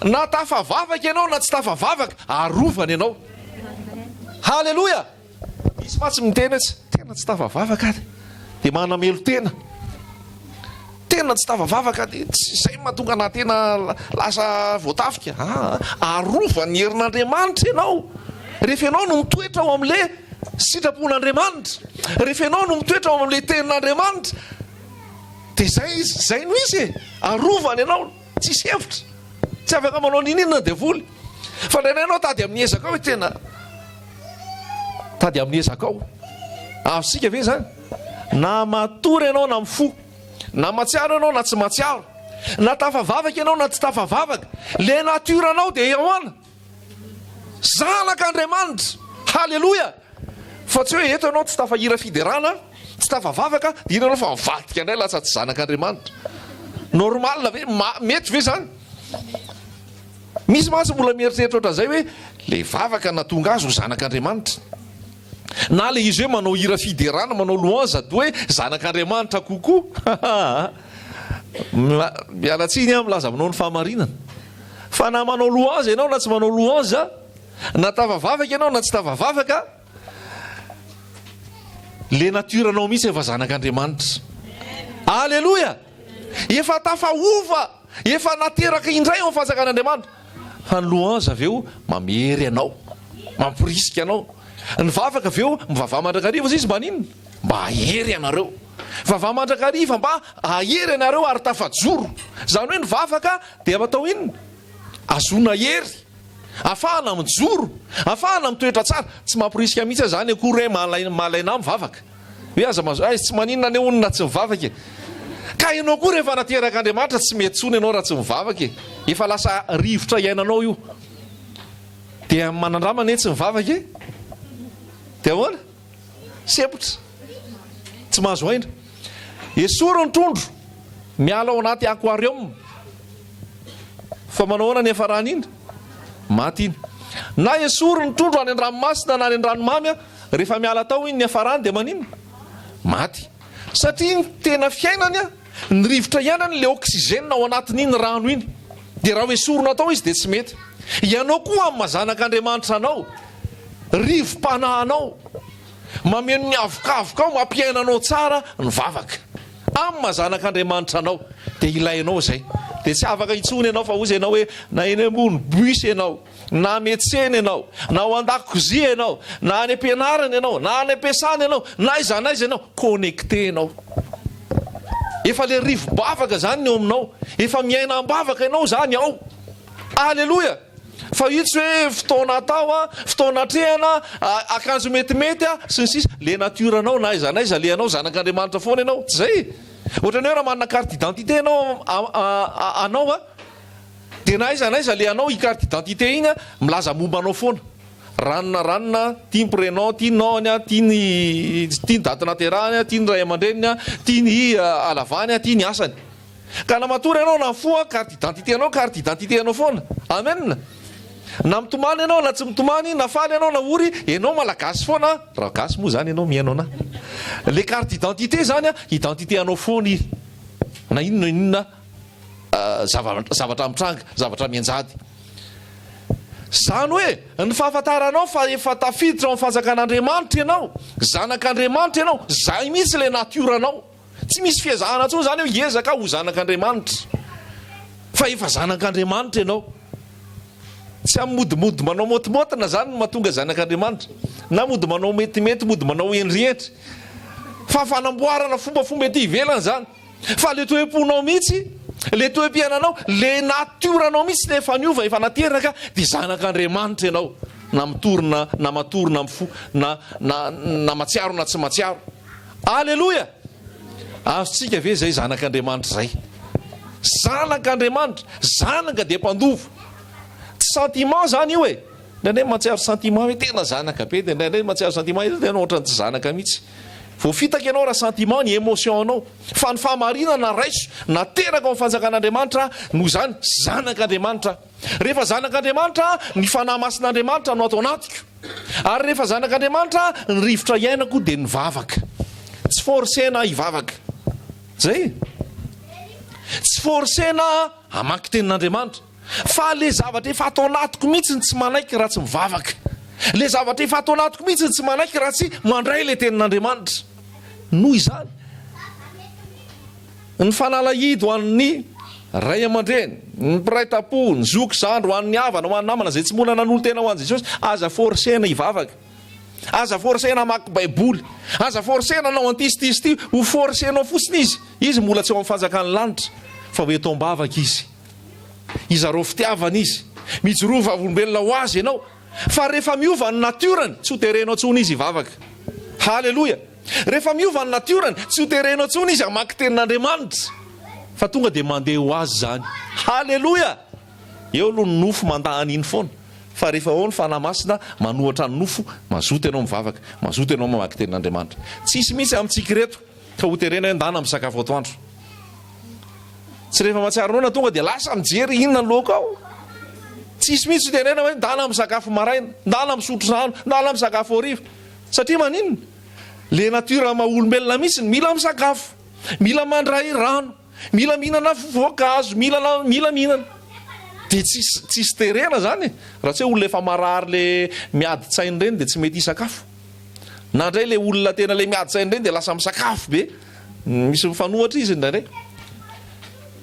Na tafavavaka ianao na tsy tafavavaka, arovany ianao. Halleloia. Misy matsy miteny tsy tena tsy tafavavaka dia manamelo tena, tena tsy tafavavaka dia izay mahatonga na tena lasa voatafika. Arovany herin'Andriamanitra ianao. Rehefa ianao no mitoetra ao amin'ilay sitrapon'Andriamanitra, rehefa ianao no mitoetra ao amin'ilay tenin'Andriamanitra, dia zay no izy e, arovany ianao. Tsisy hevitra, tsy afaka manao ninina dia voly. Fa indraindray ianao tady amin'ny ezaka ao hoe tena tady amin'ny ezaka ao. Avsika ve zany? Na matory ianao na mifo, na matsiaro ianao na tsy matsiaro, na tafavavaka ianao na tsy tafavavaka, le natiranao dia ahoana? Zanak'Andriamanitra. Halleloia. Fa tsy hoe eto ianao tsy tafahira fiderana, tsy tafavavaka, dia ianao fa mivadika indray lasa tsy zanak'Andriamanitra. Normal ve? Mety ve zany? Misy matsy mbola mieritreritra ohatran'izay hoe le vavaka na tonga azy ho zanak'Andriamanitra, na le izy hoe manao hira fiderana, manao louange to hoe zanak'Andriamanitra kokoa. Mialatsiny aho milaza aminao ny fahamarinana. Fa na manao louange ianao na tsy manao louange, na tafavavaka ianao na tsy tafavavaka, le natiranao mihitsy efa zanak'Andriamanitra. Alleloia. Efa tafaova, efa nateraka indray ao fanjakan'Andriamanitra. Fa ny louange avy eo mamery anao, mampirisika anao. Ny vavaka avy eo mivavaha mandrakariva izy maninona? Mba ahery anareo. Vavaha mandrakariva mba ahery anareo ary tafajoro. Zany hoe ny vavaka dia atao inona? Azona hery, afahana mijoro, afahana mitoetra tsara. Tsy mampirisika mihitsy zany akory hoe malaina mivavaka. Hoe aza tsy maninona ny onona tsy mivavaka. Ka ianao koa rehefa naterak'Andriamanitra tsy mety tsony ianao raha tsy mivavaka. Efa lasa rivotra iainanao io. Dia manandramana tsy mivavaka. Dia ahoana? Sepotra, tsy mahazo aina. Esoro ny trondro miala ao anaty aquarium. Fa manao ahoana ny hafarany iny? Maty iny. Na esoro ny trondro any an-dranomasina na any an-dranomamy, rehefa miala tao iny ny hafarany dia maninona? Maty. Satria ny tena fiainany ny rivotra iainany le oxygène ao anatin'iny rano iny. Dia raha hoe esorona tao izy dia tsy mety. ianao koa amin'ny mazanak'Andriamanitra anao, rivo-panahanao, mameno ny avokavoka ao, mampiainanao tsara ny vavaka amin'ny mazanak'Andriamanitra anao. Dia ilainao zay, dia tsy afaka itsony ianao fa ozy ianao hoe na eny ambony bus ianao, na metsena ianao, na ao an-dakozia ianao, na any am-pianarana ianao, na any am-piasana ianao, na aiza ianao, connecté ianao. Efa le rivo-bavaka zany ny eo aminao, efa miaina am-bavaka ianao zany ao. Aleloia. Fa io tsy hoe fotoana atao, fotoana trehana, akanjo metimety sy ny sisa, le natiranao na aiza le anao zanak'Andriamanitra foana ianao. Tsy zay. Ohatrany hoe raha manana carte d'identité anao anao dia na aiza le anao i carte d'identité iny milaza momba anao foana. Ranona, tia ny prénom, tia ny nom, tia ny date naterahany, tia ny ray aman-dreniny, tia ny alavany, tia ny asany. Ka na matory ianao na foa carte d'identité anao foana. Amen. Na mitomany ianao na tsy mitomany, na faly ianao na ory, ianao malagasy foana. Raha gasy moa zany ianao mihaino ana. Le carte d'identité zany identité anao foana i. Na inona zavatra mitranga, zavatra mianjady. Zany hoe ny fahafantaranao fa efa tafiditra amin'ny fanjakan'Andriamanitra ianao, zanak'Andriamanitra ianao, zay mihitsy le natiranao. Tsy misy fiezahana tsony zany hoe hiezaka ho zanak'Andriamanitra, fa efa zanak'Andriamanitra ianao. Tsy amin'ny modimody manao motimotana zany no mahatonga zanak'Andriamanitra, na mody manao metimety, mody manao endrientry, fa fanamboarana fombafomba ety ivelany zany. Fa le toe-ponao mihitsy, le toe-piainanao, le natiranao mihitsy le efa niova, efa nateraka, dia zanak'Andriamanitra ianao. Na mitorina, na matorina mifo, na matsiaro na tsy matsiaro. Aleloia. Azotsika ve zay zanak'Andriamanitra zay? Zanak'Andriamanitra, zanaka dia mpandovo. Tsy sentiment zany io e. Ndraindray matsiaro sentiment hoe tena zanaka be, dia ndraindray matsiaro sentiment tena ohatrany tsy zanaka mihitsy. Voafitaka ianao raha sentiment, ny émotion anao. Fa ny fahamarinana raiso nateraka amin'ny fanjakan'Andriamanitra no zany zanak'Andriamanitra. Rehefa zanak'Andriamanitra, ny fanahy masin'Andriamanitra no ato anatiko. Ary rehefa zanak'Andriamanitra, ny rivotra iainako dia ny vavaka. Tsy forsena hivavaka. Zay. Tsy forsena hamaky tenin'Andriamanitra. Fa le zavatra efa atao anatiko mihitsy tsy manaiky raha tsy mivavaka. Le zavatra efa atao anatiko mihitsy tsy manaiky raha tsy mandray le tenin'Andriamanitra. Noho izany, ny fanalahidy ho an'ny ray aman-dreny, ny mpiray tapo, ny zoky zandro ho an'ny havana, ho an'ny namana zay tsy mbola nanolo tena ho an'i Jesosy, aza forsena hivavaka. Aza forsena hamaky baiboly, aza forsena nao antisitisi ho forsenao fotsiny izy. Izy mbola tsy ao amin'ny fanjakan'ny lanitra, fa hoe tombavaka izy. Izareo fitiavana izy, mijorova olombelona ho azy ianao. Fa rehefa miova ny natiorany, tsy ho terenao tsony izy hivavaka. Haleloia. Rehefa miova ny natiorany, tsy ho terenao tsony izy hamaky tenin'Andriamanitra, fa tonga dia mandeha ho azy zany. Haleloia. Eo aloha ny nofo mandahany iny foana. Fa rehefa ao ny fanahy masina manohatra ny nofo, mazoto ianao mivavaka, mazoto ianao mamaky tenin'Andriamanitra. Tsisy mihitsy amintsika reto ka ho terena hoe ndana misakafo atoandro. Tsy rehefa matsiaro noana tonga dia lasa mijery inona ny loka ao. Tsisy mihitsy ho terena hoe ndana misakafo maraina, ndana misotro rano, ndana misakafo hariva. Satria maninona? Le natura maha-olombelona mihitsy mila misakafo, mila mandray rano, mila mihinana voankazo, mila mihinana. Dia tsisy terena zany. Raha tsy hoe olona efa marary le miadi-tsainy ireny dia tsy mety hisakafo. Na indray le olona tena le miadi-tsainy ireny dia lasa misakafo be. Misy mifanohatra izy indraindray.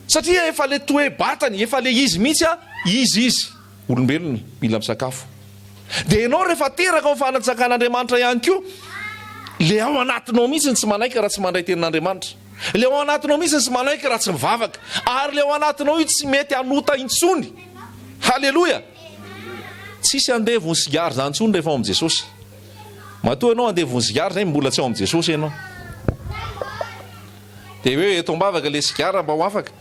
Satria efa le toe-batany, efa le izy mihitsy izy olombelona mila misakafo. Dia ianao rehefa teraka ao fananjakan'Andriamanitra ihany koa, le ao anatinao mihitsy tsy manaiky raha tsy mandray tenin'Andriamanitra. Le ao anatinao mihitsy tsy manaiky raha tsy mivavaka. Ary le ao anatinao io tsy mety hanota intsony. Haleloia. Tsisy andevony sigary zany intsony rehefa ao amin'i Jesosy. Matoa ianao andevony sigary zay mbola tsy ao amin'i Jesosy ianao. Dia hoe eto am-bavaka le sigara mba ho afaka.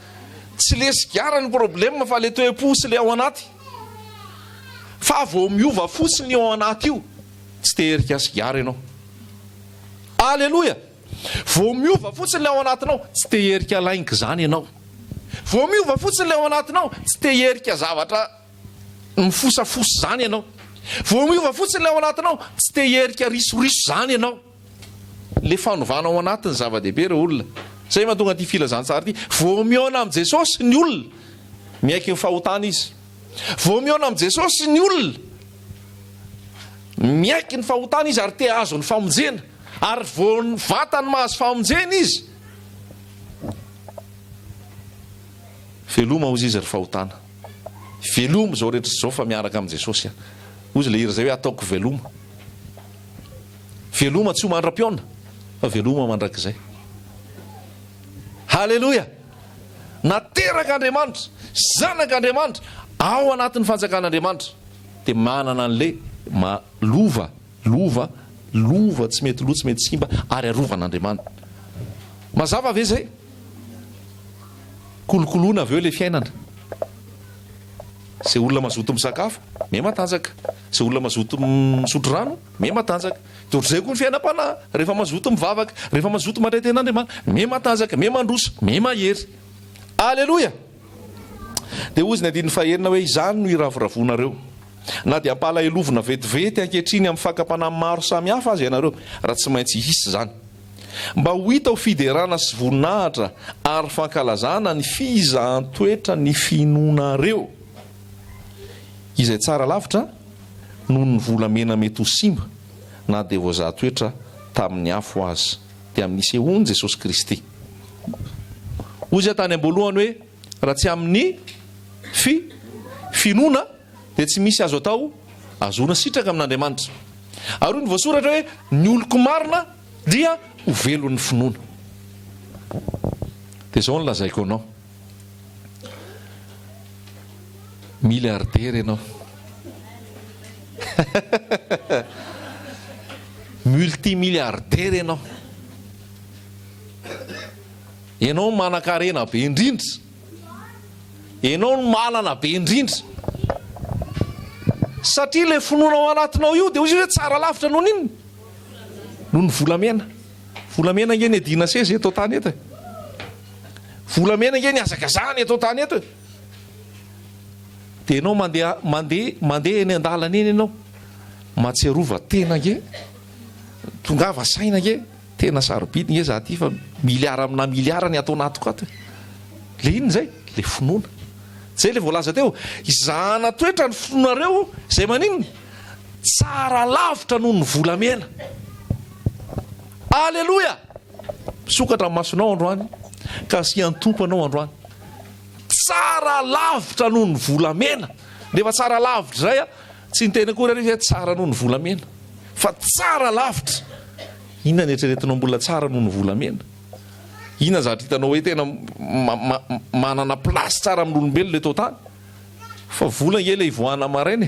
Tsy le sigara ny problème fa le toe-po sy le ao anaty. Fa vao miova fotsiny ao anaty io, tsy teherika sigara ianao. Aleloia. Vao miova fotsiny le ao anatinao, tsy teherika lainky zany ianao. Vao miova fotsiny le ao anatinao, tsy teherika zavatra mifosafosy zany ianao. Vao miova fotsiny le ao anatinao, tsy teherika risoriso zany ianao. Le fanovana ao anatiny zava-dehibe reo olona. Zay mahatonga ty filazantsara ty. Vao mihaona amin'i Jesosy ny olona, miaiky ny fahotana izy. Vao miona amin'i Jesosy ny olona miaiky ny fahotana izy ary te azo ny famonjena, ary vao ny vatany mahazo famonjena izy, veloma ozy izy ry fahotana. Veloma zao rehetra zao fa miaraka amin'i Jesosy ozy le hira zay hoe ataoko veloma. Veloma tsy ho mandra-piona fa veloma mandrakizay. Halleloja. Naterak'Andriamanitra, zanak'Andriamanitra ao anatin'ny fanjakan'Andriamanitra dia manana an'le lova tsy mety lo, tsy mety simba ary arovan'Andriamanitra. Mazava ve zay? Kolokoloana avy eo le fiainana. Zay olona mazoto misakafo, me matanjaka. Zay olona mazoto misotro rano, me matanjaka. Dia ohatr'izay koa ny fiainam-panahy, rehefa mazoto mivavaka, rehefa mazoto mandray ten'Andriamanitra, me matanjaka, me mandroso, me mahery. Alleloja. Dia ozy ny andin'ny faherina hoe izany no iravoravonareo. Na dia ampalahelovina vetivety ankehitriny amin'ny fakapanahy maro samihafa azy ianareo, raha tsy maintsy hisy izany. Mba ho hita ho fiderana sy voninahitra ary fankalazana ny fizahan-toetra ny finoanareo, izay tsara lavitra noho ny volamena mety ho simba, na dia voazahan-toetra tamin'ny afo azy, dia amin'ny sehoany Jesosy Kristy. Ozy tany am-boalohany hoe raha tsy amin'ny finoana dia tsy misy azo atao azona sitraka amin'Andriamanitra. Ary ny voasoratra hoe ny oloko marina dia ho velon'ny finoana. Dia zao no lazaiko anao, miliardaire ianao. Multimilliardaire ianao. Ianao manan-karena be indrindra, ianao no malana be indrindra, satria le finoana ao anatinao io dia ozy hoe tsara lavitra noho n'inona? Noho ny volamena. Volamena nge ny adina seza eto tany eto. Volamena nge ny azakazany eto tany eto. Dia ianao mandeha eny an-dalana eny ianao, matsiarova tena nge, tongava saina nge, tena sarobidy nge za ty fa miliara amina miliara ny atao natoko ato. Le inona zay? Le finoana. Zay le voalaza teo, izahana toetra ny finoanareo zay maninona? Tsara lavitra noho ny volamena. Alleloja. Sokatra masonao androany, ka sian-tompo anao androany. Tsara lavitra noho ny volamena. Rehefa tsara lavitra zay tsy ny tena koa rehefa tsara noho ny volamena, fa tsara lavitra. Inona ny eritreretinao mbola tsara noho ny volamena? Inona zavatra hitanao hoe tena manana plasy tsara amin'olombelona le tao tany? Fa vola nge le ivoahana maraina,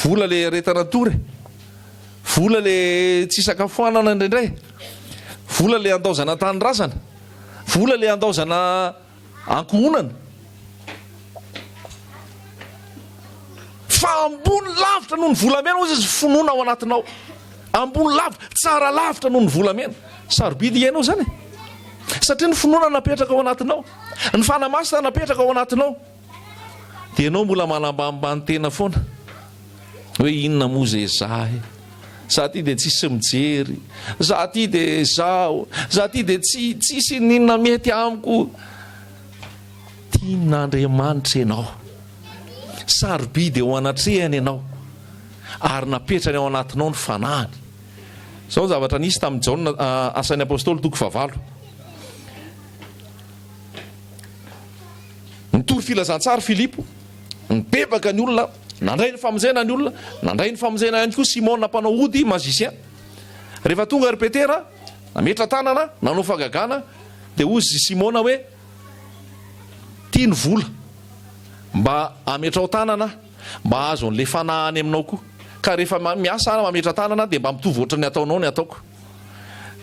vola le aretana tory, vola le tsy sakafoanana indraindray, vola le andaozana tanyrazana, vola le andaozana ankohonana. Fa ambony lavitra noho ny volamena ozy izy finoana ao anatinao. Ambony lavitra, tsara lavitra noho ny volamena. Sarobidy ianao zany, satria ny finoana napetraka ao anatinao, ny fanamasina napetraka ao anatinao. Dia ianao mbola manambanimbany tena foana hoe inona moa zay zahy, za ty dia tsisy mijery, za ty dia zao, za ty dia tsisy ninona mety amiko. Tian'Andriamanitra ianao, sarobidy eo anatrehany ianao, ary napetrany ao anatinao ny fanahany. Zao zavatra nisy tamin'ny Jaona, asan'ny apôstôly toko 9. Nitory filazantsara Filipo, nibebaka ny olona, nandray ny famonjena ny olona, nandray ny famonjena ihany koa Simona mpanao ody magicien. Rehefa tonga ry Petera, nametra tanana, nanao fagagana, dia ozy Simona hoe tia ny vola, mba ametra ao tanana, mba azo an'le fanahany aminao koa. Ka rehefa miasa ana mametra tanana dia mba mitovy ohatry ny ataonao ny ataoko.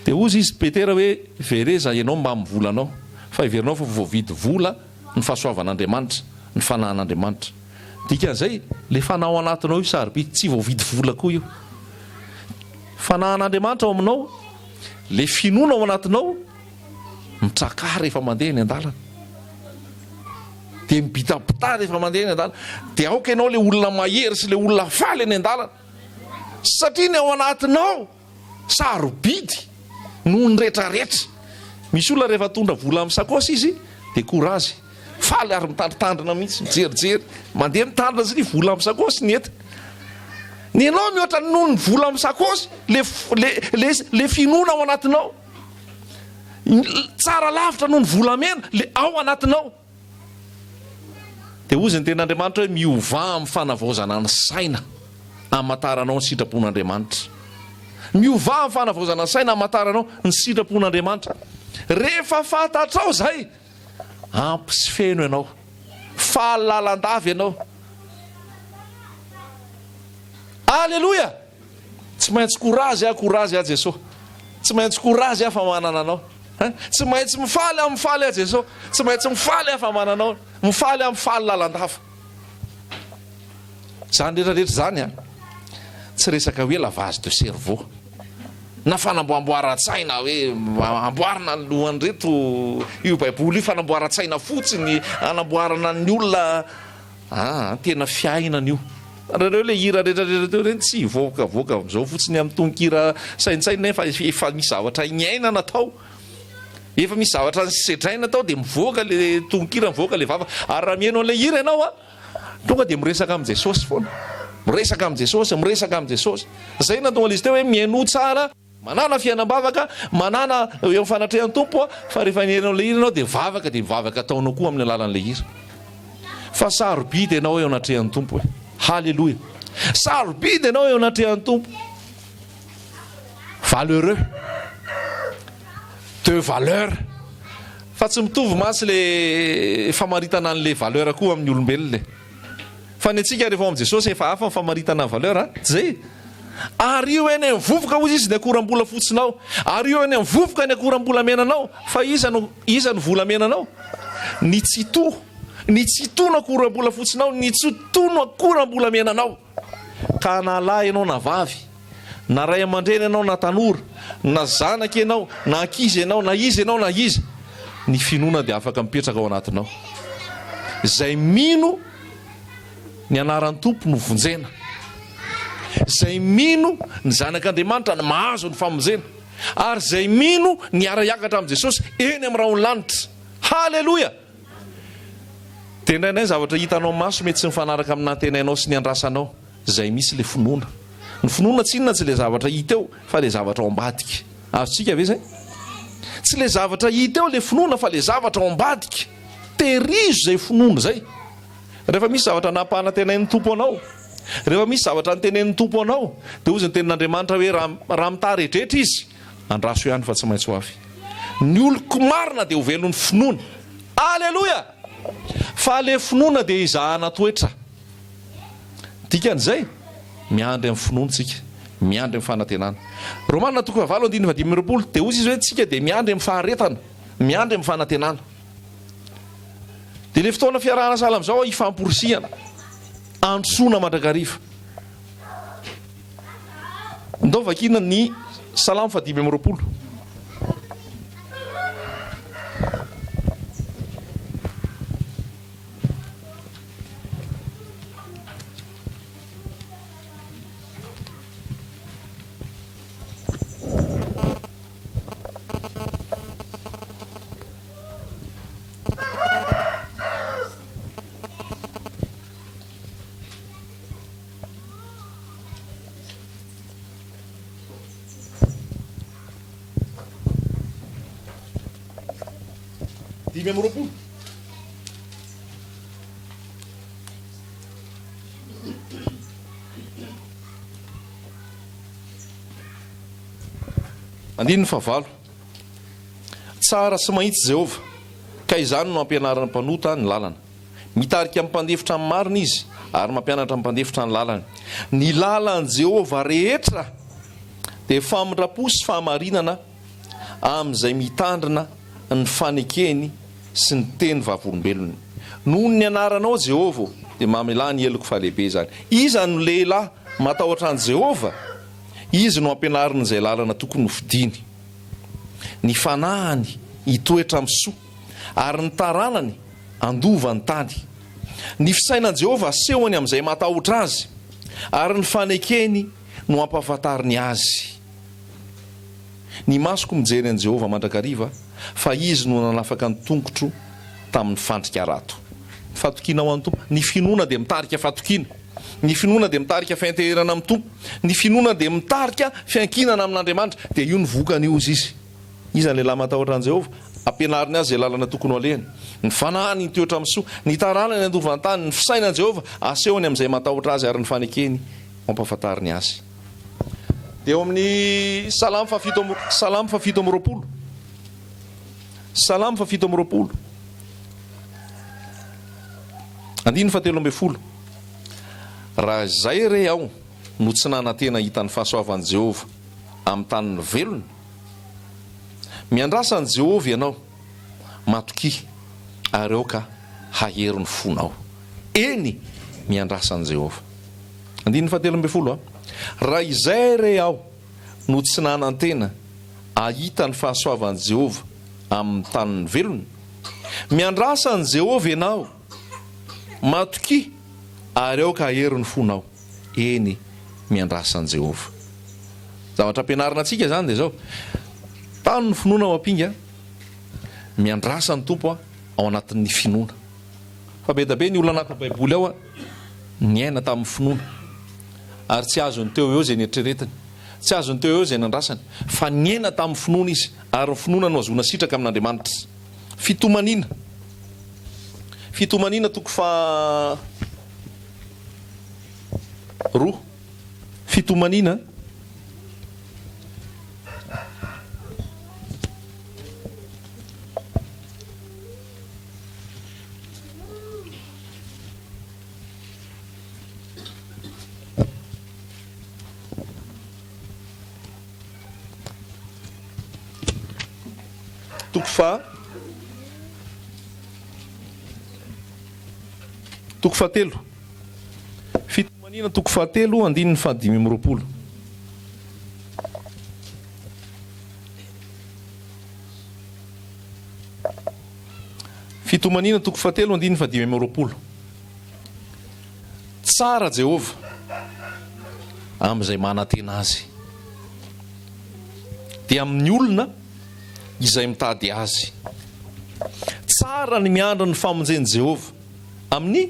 Dia ozy izy Petera hoe vereza ianao mba mivolanao, fa iverinao fa voavidy vola ny fahasoavan'Andriamanitra, ny fanahan'Andriamanitra. Dikan'izay le fanao anatinao io sarobidy, tsy voavidy vola koa io. Fanahan'Andriamanitra ao aminao, le finoana ao anatinao, mitraka rehefa mandeha ny an-dalana, dia mibitapita rehefa mandeha ny an-dalana, dia aoka ianao le olona mahery sy le olona faly ny an-dalana, satria ny ao anatinao sarobidy noho ny rehetrarehetra. Misy olona rehefa tondra vola amin'ny sakosy izy dia korazy, faly ary mitandritandrina mihitsy mijerijery mandeha mitandrina zany vola amin'ny sakosy ny enta ny ianao mihoatra noho ny vola amin'ny sakosy le finoana ao anatinao tsara lavitra noho ny volamena le ao anatinao dia ozy ny ten'Andriamanitra hoe miova amin'ny fanavaozana ny saina amataranao ny sitrapon'Andriamanitra miova amin'ny fanavaozana ny saina amataranao ny sitrapon'Andriamanitra rehefa fantatrao zay ampy sy feno ianao fahalalandavy ianao alleloia tsy maintsy korazy a Jesosy tsy maintsy korazy fa manana anao tsy maintsy mifaly amin'ny faly a Jesosy tsy maintsy mifaly fa mananao mifaly amin'ny faly lalandava zany rehetrarehetra zany tsy resaka hoe lavage de cerveau na fanamboamboaran-tsaina hoe amboarina ny lohany reto io baiboly io fanamboaran-tsaina fotsiny anamboarana ny olona tena fiainana io reo le hira rehetrarehetra teo reny tsy voakavoaka am'izao fotsiny amin'ny tononkira saintsaina efa misy zavatra ignaina natao efa misy zavatra sedraina tao dia mivoaka le tononkira mivoaka le vava ary raha mihaino an'le hira ianao tonga dia miresaka amin'i Jesosy foana miresaka amin'i Jesosy zay natonga izy teo hoe mihaino tsara manana fiainam-bavaka manana eo fanatrehan'ny tompo fa rehefa nihaino an'le hira ianao dia mivavaka ataonao koa amin'ny alalan'le hira fa sarobidy ianao eo anatrehan'ny tompo hoe halleloia sarobidy ianao eo anatrehan'ny tompo valeureux de valeur fa tsy mitovy masy le famaritana an'le valeur koa amin'ny olombelona fa ny antsika rehefa amin'i Jesosy efa hafa famaritana ny valeur zay ary io eny mivovoka ozy izy ny akoram-bola fotsinao ary io eny mivovoka ny akoram-bolamenanao fa iza ny volamenanao ny tsito no akoram-bola fotsinao ny tsito no akoram-bolamenanao ka na lahy ianao na vavy na ray aman-dreny ianao na tanora na zanaka ianao na ankizy ianao na izy ny finoana dia afaka mipetraka ao anatinao zay mino ny anaran'ny tompo no vonjena zay mino ny zanak'Andriamanitra ny mahazo ny famonjena ary zay mino ny ara-iakatra amin'i Jesosy eny amin'ny raha lanitra halleloia tendrainay zavatra hitanao maso mety tsy mifanaraka amin'nantenainao sy ny andrasanao zay misy le finoana ny finoana tsy inona tsy le zavatra hita eo fa le zavatra ao ambadika azotsika ve zay tsy le zavatra hita eo le finoana fa le zavatra ao ambadika terizo zay finoana zay rehefa misy zavatra nampahanatenain'ny tompo anao rehefa misy zavatra nytenen'ny tompo anao dia ozy ny tenin'Andriamanitra hoe raha mitarehetrehitra izy andraso ihany fa tsy maintsy ho avy ny oloko marina dia ho velon'ny finoana alleloia fa le finoana dia izahana toetra dikan'izay miandry amin'ny finoantsika miandry amin'ny fanantenana Romanina 9:5 dia ozy izy hoe tsika dia miandry amin'ny faharetana miandry amin'ny fanantenana dia le fotoana fiarahana sahala amin'izao ifamporisihana androsoana mandrakariva ndao vakina ny Salamo 5:20 andininy favalo tsara sy mahitsy Jehova ka izany no ampianarana mpanota ny lalana mitarika amin'ny mpandefitra amin'ny marina izy ary mampianatra mmpandefitra ny lalana ny lalan'i Jehova rehetra dia famindrapo sy fahamarinana amin'izay mitandrina ny fanekeny sy ny teny vavolombelony noho ny anaranao Jehova dia mamela ny eloko fahalehibe zany iza no lehilahy matahotra an' Jehova izy no ampianariny izay lalana tokony ho fidiny ny fanahany hitoetra misoa ary ny taranany andova ny tany ny fisainan'i Jehova asehony amin'izay matahotra azy ary ny fanekeny no ampahafantariny azy ny masoko mijery an'i Jehova mandrakariva fa izy no nanafaka ny tongotro tamin'ny fandrika rato. Fatokiana ho an'ny tompo. Ny finoana dia mitarika fatokiana. Ny finoana dia mitarika fianteherana amin'ny tompo. Ny finoana dia mitarika fiankinana amin'Andriamanitra. Dia io ny vokany io izy. Iza ny lehilahy matahotra an'i Jehovah. Ampianariny azy izay lalana tokony ho alehany. Ny fanahany ny toetra amin'ny soa, ny tarana ny andovantany, ny fisainan'i Jehovah asehony amin'izay matahotra azy ary ny fanekeny mampahafantariny azy. Dia eo amin'ny Salamo fafito amby roapolo. Salamo fafito amby roapolo. Andiny fatelo amby folo. Raha izay re aho no tsy nanantena hitan'ny fahasoavan'i Jehovah amin'ny taniny velona, miandrasan'i Jehovah ianao matoki ary eo ka hahery ny fonao. Eny miandrasan'i Jehovah. Andiny fatelo amby folo. Raha izay re aho no tsy nanantena ahita ny fahasoavan'i Jehovah amin'ny taniny velona, miandrasan'i Jehovah ianao matoki ary eo ka hahery ny fonao. Eny miandrasan'i Jehovah. Zavatra ampianarina antsika zany dia zao. Tany ny finoana ao ampinga, miandrasa ny tompo ao anatin'ny finoana. Fa be da be ny olona anaty baiboly ao niaina tamin'ny finoana. Ary tsy azony teo eo izay nieritreretiny. Tsy azony teo eo izay nandrasany. Fa niaina tamin'ny finoana izy. Ary ny finoana no azona sitraka amin'Andriamanitra. Fitomanina. Fitomanina toko fa roa. Fitomanina. Toko fahatelo. Fitomanina toko fahatelo andininy fahadimy amby roapolo. Fitomanina toko fahatelo andininy fahadimy amby roapolo. Tsara Jehovah amin'izay manantena azy, dia amin'ny olona izay mitady azy. Tsara ny miandra ny famonjen'i Jehovah amin'ny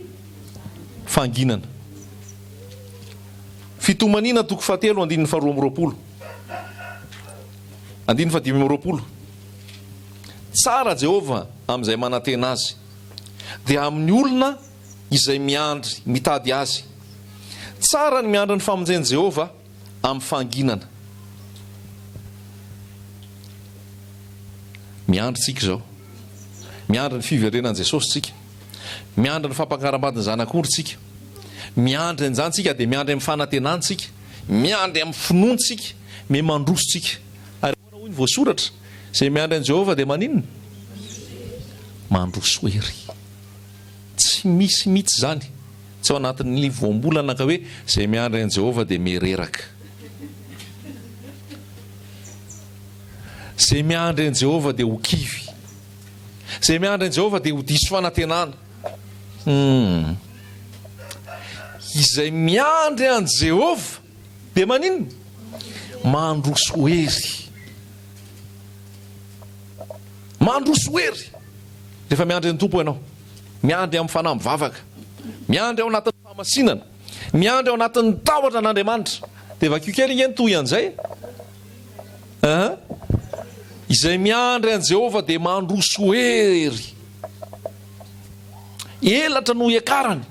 fanginana. Fitomanina toko fahatelo andininy faharoa amby roapolo. Andininy fahadimy amby roapolo. Tsara Jehovah amin'izay manantena azy, dia amin'ny olona izay miandry mitady azy. Tsara ny miandra ny famonjen'i Jehovah amin'ny fanginana. Miandry tsika zao. Miandry ny fiverenan'i Jesosy tsika. Miandry ny fampankarambadiny zanak'ondry tsika. Miandry an'izany tsika dia miandry amin'ny fanantenany tsika. Miandry amin'ny finoana tsika. Me mandroso tsika. Ary hoy ny voasoratra, izay miandry an'i Jehovah dia maninona? Mandroso ery. Tsy misy mitsy zany. Tsy ao anatin'ny voambolana ka hoe izay miandry an'i Jehovah dia mereraka. Izay miandry an'i Jehovah dia ho kivy. Izay miandry an'i Jehovah dia ho diso fanantenana. Izay miandry an'i Jehovah dia maninona? Mandroso ery. Mandroso ery. Rehefa miandry ny tompo ianao, miandry amin'ny fanahy mivavaka, miandry ao anatin'ny fahamasinana, miandry ao anatin'ny tahotra an'Andriamanitra, dia vakio kely ingeny toy an'izay. Izay miandry an'i Jehovah dia mandroso ery. Elatra no iakarany,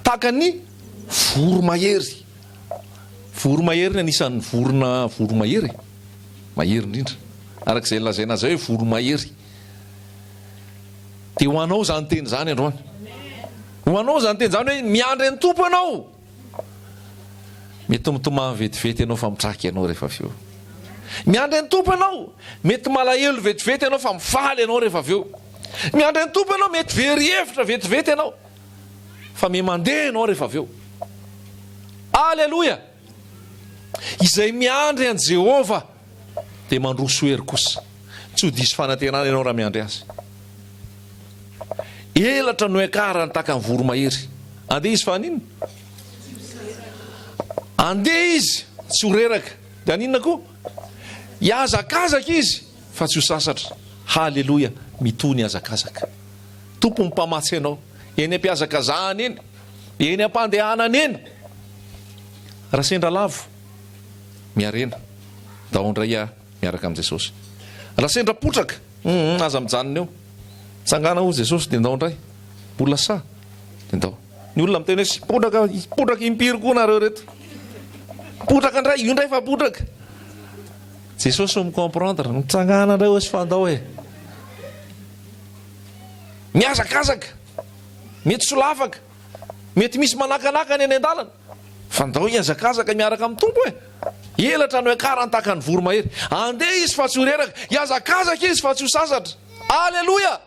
tahaka ny voromahery. Voromahery ny anisan'ny voromahery. Mahery indrindra. Arak'izay lazaina zay hoe voromahery. Dia ho anao zany teny zany androany. Ho anao zany teny zany hoe miandry ny tompo ianao. Mety mitomany vetivety ianao fa mitraky ianao rehefa avy eo. Miandry ny tompo ianao, mety malahelo vetivety ianao fa mifaly ianao rehefa avy eo. Miandry ny tompo ianao, mety very hevitra vetivety ianao fa mandeha ianao rehefa avy eo. Alleluia. Izay miandry an'i Jehovah dia mandroso ery kosa. Tsy ho diso fanantenana ianao raha miandry azy. Elatra no iakarany tahaka ny voromahery. Andeha izy fa aninona? Andeha izy tsy ho reraka. Dia aninona koa? Hiazakazaka izy fa tsy ho sasatra. Halleluia. mitony azakazaka. Tompo mipamatsy ianao eny ampiazakazahana eny, eny ampandehanana eny. Raha sendra lavo miarena daondray miaraka amin'i Jesosy. Raha sendra potraka aza mijanona eo, tsangana ho Jesosy dia daondray mbola sa dia dao. Ny olona miteny hoe potraka impiry koa nareo reto, potraka indray io indray fa potraka. Jesosy micomprendre, mitsangana indray hoe sy fandao e. Miazakazaka, mety solafaka, mety misy manakanaka ny eny an-dalana, fandao iazakazaka miaraka amin'ny tompo e. Elatra ny hoe karantaka ny voromahery, andeha izy fa tsy ho reraka, iazakazaka izy fa tsy ho sasatra. Alleloia!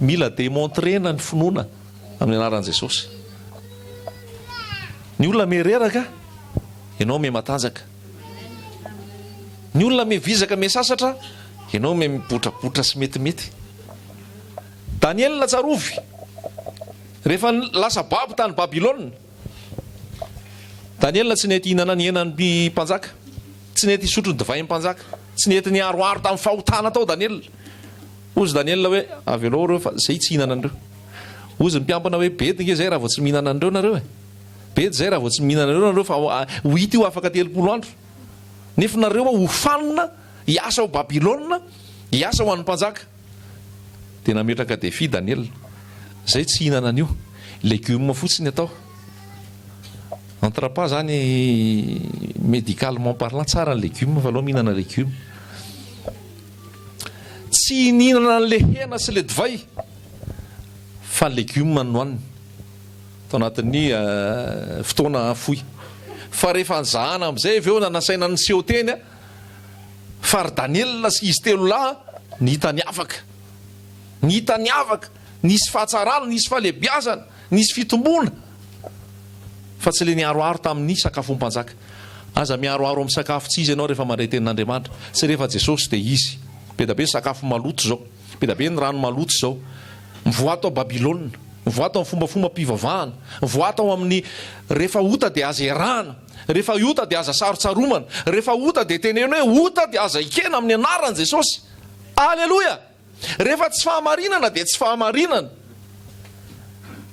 Mila démontrena ny finoana amin'ny anaran'i Jesosy. Ny olona mihereraka, ianao matanjaka. Ny olona mivizaka sasatra, ianao mipotrapotra sy metimety. Daniel Natsarovy, rehefa lasa babo tany Babilôna, Daniel tsy nety hinana ny henan'ny mpanjaka, tsy nety hisotro ny divay ny mpanjaka, tsy nety ny aroaro tamin'ny fahotana tao Daniel. Ozy Daniel hoe avy anao reo fa zay tsy hinana an'ireo. Ozy ny mpiampana hoe bedy nge zay raha vao tsy mihinana an'ireo nareo e. Bedy zay raha vao tsy mihinana an'ireo nareo fa ho hita io afaka 30 andro. Nefa nareo ho fanina, hiasa ho Babilôna, hiasa ho an'ny mpanjaka. Dia nametraka defi Daniel, zay tsy hinana an'io, légume fotsiny atao. Entrepas zany médicalement parlant tsara ny légume fa aloha mihinana légume. Tsy nihinana an'le hena sy le divay fa légume no haniny tao anatin'ny fotoana fohy. Fa rehefa nizahana amin'izay avy eo nanasaina ny seho teny fa ry Daniel sy izy telo lahy nihita ny afaka, nisy fahatsarana, nisy fahalebiazana, nisy fitombona, fa tsy le niaroaro tamin'ny sakafom-panjaka. Aza miaroaro amin'ny sakafo tsy izy ianao rehefa mandray tenin'Andriamanitra, tsy rehefa Jesosy dia izy. Bedabe ny sakafo maloto zao, bedabe ny rano maloto zao, mivoato ao Babilôna, mivoato amin'ny fombafomba mpivavahana, mivoato ao amin'ny rehefa ota dia aza erahana, rehefa ota dia aza sarotsaromana, rehefa ota dia teneno hoe ota dia aza ikena amin'ny anaran'i Jesosy. Alleloia! Rehefa tsy fahamarinana dia tsy fahamarinana.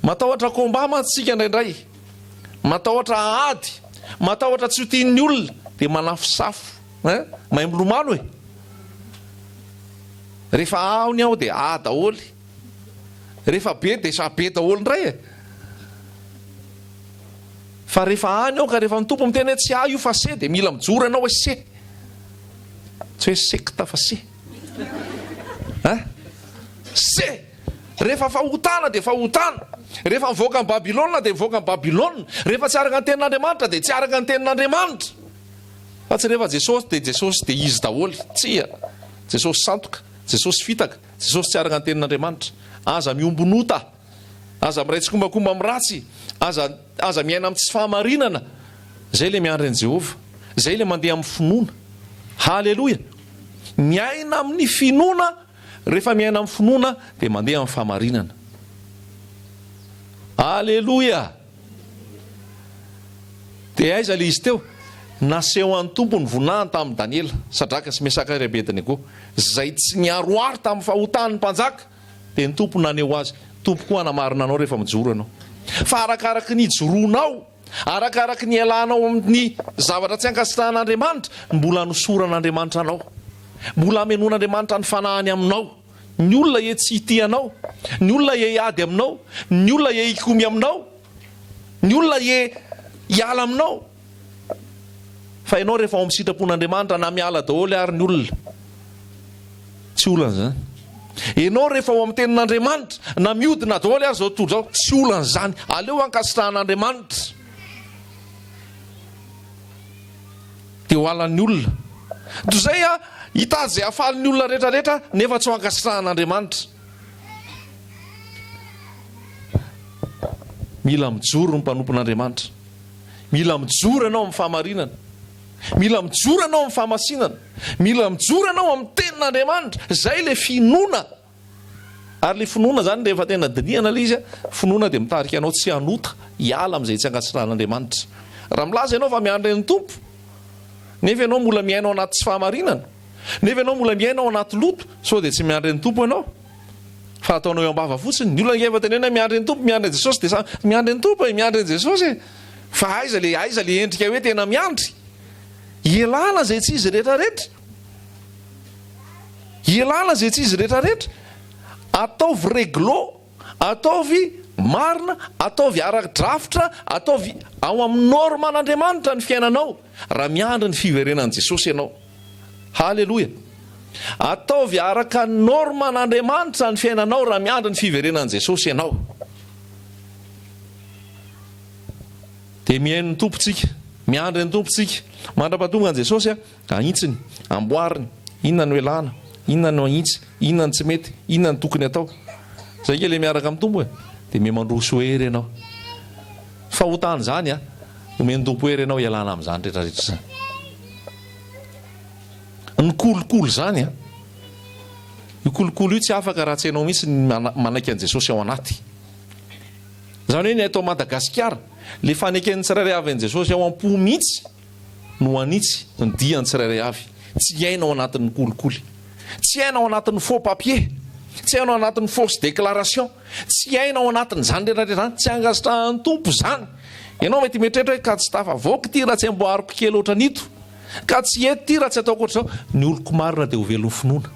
Matahotra komba mantsika indraindray, matahotra ahady, matahotra tsy ho tian'ny olona dia manafosafo, mahay milomano e. Rehefa aony aho dia daholy, rehefa be dia sa be daholy indray e. Fa rehefa any aho ka rehefa ny tompo miteny hoe tsy io fa se, dia mila mijoro ianao hoe se, tsy hoe sekta fa se. Se! Rehefa fahotana dia fahotana, rehefa mivoaka ny Babilôna dia mivoaka ny Babilôna, rehefa tsy araka ny tenin'Andriamanitra dia tsy araka ny tenin'Andriamanitra. Fa tsy rehefa Jesosy dia izy daholy, tsia. Jesosy santoka, Jesosy fitaka, Jesosy tsy araka ny tenin'Andriamanitra. Aza miombonota, aza miray tsy kombakomba amin'ny ratsy, aza miaina amin'ny tsy fahamarinana. Zay le miandry an'i Jehovah, zay le mandeha amin'ny finoana. Halleloia! Miaina amin'ny finoana, rehefa miaina amin'ny finoana dia mandeha amin'ny fahamarinana. Halleloia! Dia aiza le izy teo? Naseho an'ny tompo ny vonahany tamin'ny Daniela, Sadraka sy Mesaka ry Abednego, zay tsy niaroaro tamin'ny fahotan'ny mpanjaka, dia ny tompo naneho azy, tompo koa hanamarina anao rehefa mijoro ianao. Fa arakaraka ny joroanao, arakaraka ny ialanao amin'ny zavatra tsy ankasitrahan'Andriamanitra, mbola nosoran'Andriamanitra anao, mbola amenoan'Andriamanitra ny fanahany aminao. Ny olona ie tsy ity anao, ny olona ie hiady aminao, ny olona ie hikomy aminao, ny olona ie hiala aminao. Fa ianao rehefa ao amin'ny sitrapon'Andriamanitra na miala daholo ary ny olona, tsy olana zany. Ianao rehefa ao amin'ny tenin'Andriamanitra na miodina daholo ary zao tontolo zao, tsy olana zany. Aleo ankasitrahan'Andriamanitra dia ho alan'ny olona. Toy izay hitady izay hafalin'ny olona rehetrarehetra nefa tsy ho ankasitrahan'Andriamanitra. Mila mijoro ny mpanompon'Andriamanitra, mila mijoro ianao amin'ny fahamarinana, mila mijoro ianao amin'ny fahamasinana, mila mijoro ianao amin'ny tenin'Andriamanitra. Zay le finoana. Ary le finoana zany rehefa tena dinihana le izy, finoana dia mitarika ianao tsy hanota, hiala amin'izay tsy ankasitrahan'Andriamanitra. Raha milaza ianao fa miandry ny tompo, nefa ianao mbola miainao anaty tsy fahamarinana, nefa ianao mbola miainao anaty loto sao dia tsy miandry ny tompo ianao fa ataonao eo ambava fotsiny. Ny olona ngefa tenena miandry ny tompo, miandry ny Jesosy dia miandry ny tompo, miandry ny Jesosy. Fa aiza le endrika hoe tena miandry. Ialana zay tsy izy rehetrarehetra. Ialana zay tsy izy rehetrarehetra. Ataovy réglo, ataovy marina, ataovy ara-drafitra, ataovy ao amin'ny norman'Andriamanitra ny fiainanao raha miandry ny fiverenan'i Jesosy ianao. Halleloja. Ataovy araka norman'Andriamanitra ny fiainanao raha miandry ny fiverenan'i Jesosy ianao. Dia mihaino ny tompontsika, miandry ny tompontsika, mandra-pahatonga an'i Jesosy ahitsiny, amboariny, inona no elana, inona no ahitsy, inona no tsy mety, inona no tokony atao. Zay kely miaraka amin'ny tompo dia me mandroso hery ianao. Fahotany zany omeny tompo hery ianao ialana amin'izany rehetrarehetra zany. Ny kolokolo zany io kolokolo io tsy afaka raha tsy ianao mihitsy manaiky an'i Jesosy ao anaty. Zany hoe ny atao Madagasikara, le faneken'ny tsirairay avy an'i Jesosy ao am-po mihitsy no anitsy ny dian'ny tsirairay avy. Tsy hainao anatin'ny kolikoly, tsy hainao anatin'ny faux papier, tsy hainao anatin'ny fausse déclaration, tsy hainao anatin'ny zany rehetrarehetra zany. Tsy angasitrahan'ny tompo zany. Ianao mety mieritreritra hoe ka tsy tafavoaka ty raha tsy amboariko kely oatra nito, ka tsy eto ty raha tsy ataoko oatra zao. Ny oloko marina dia ho velon'ny finoana.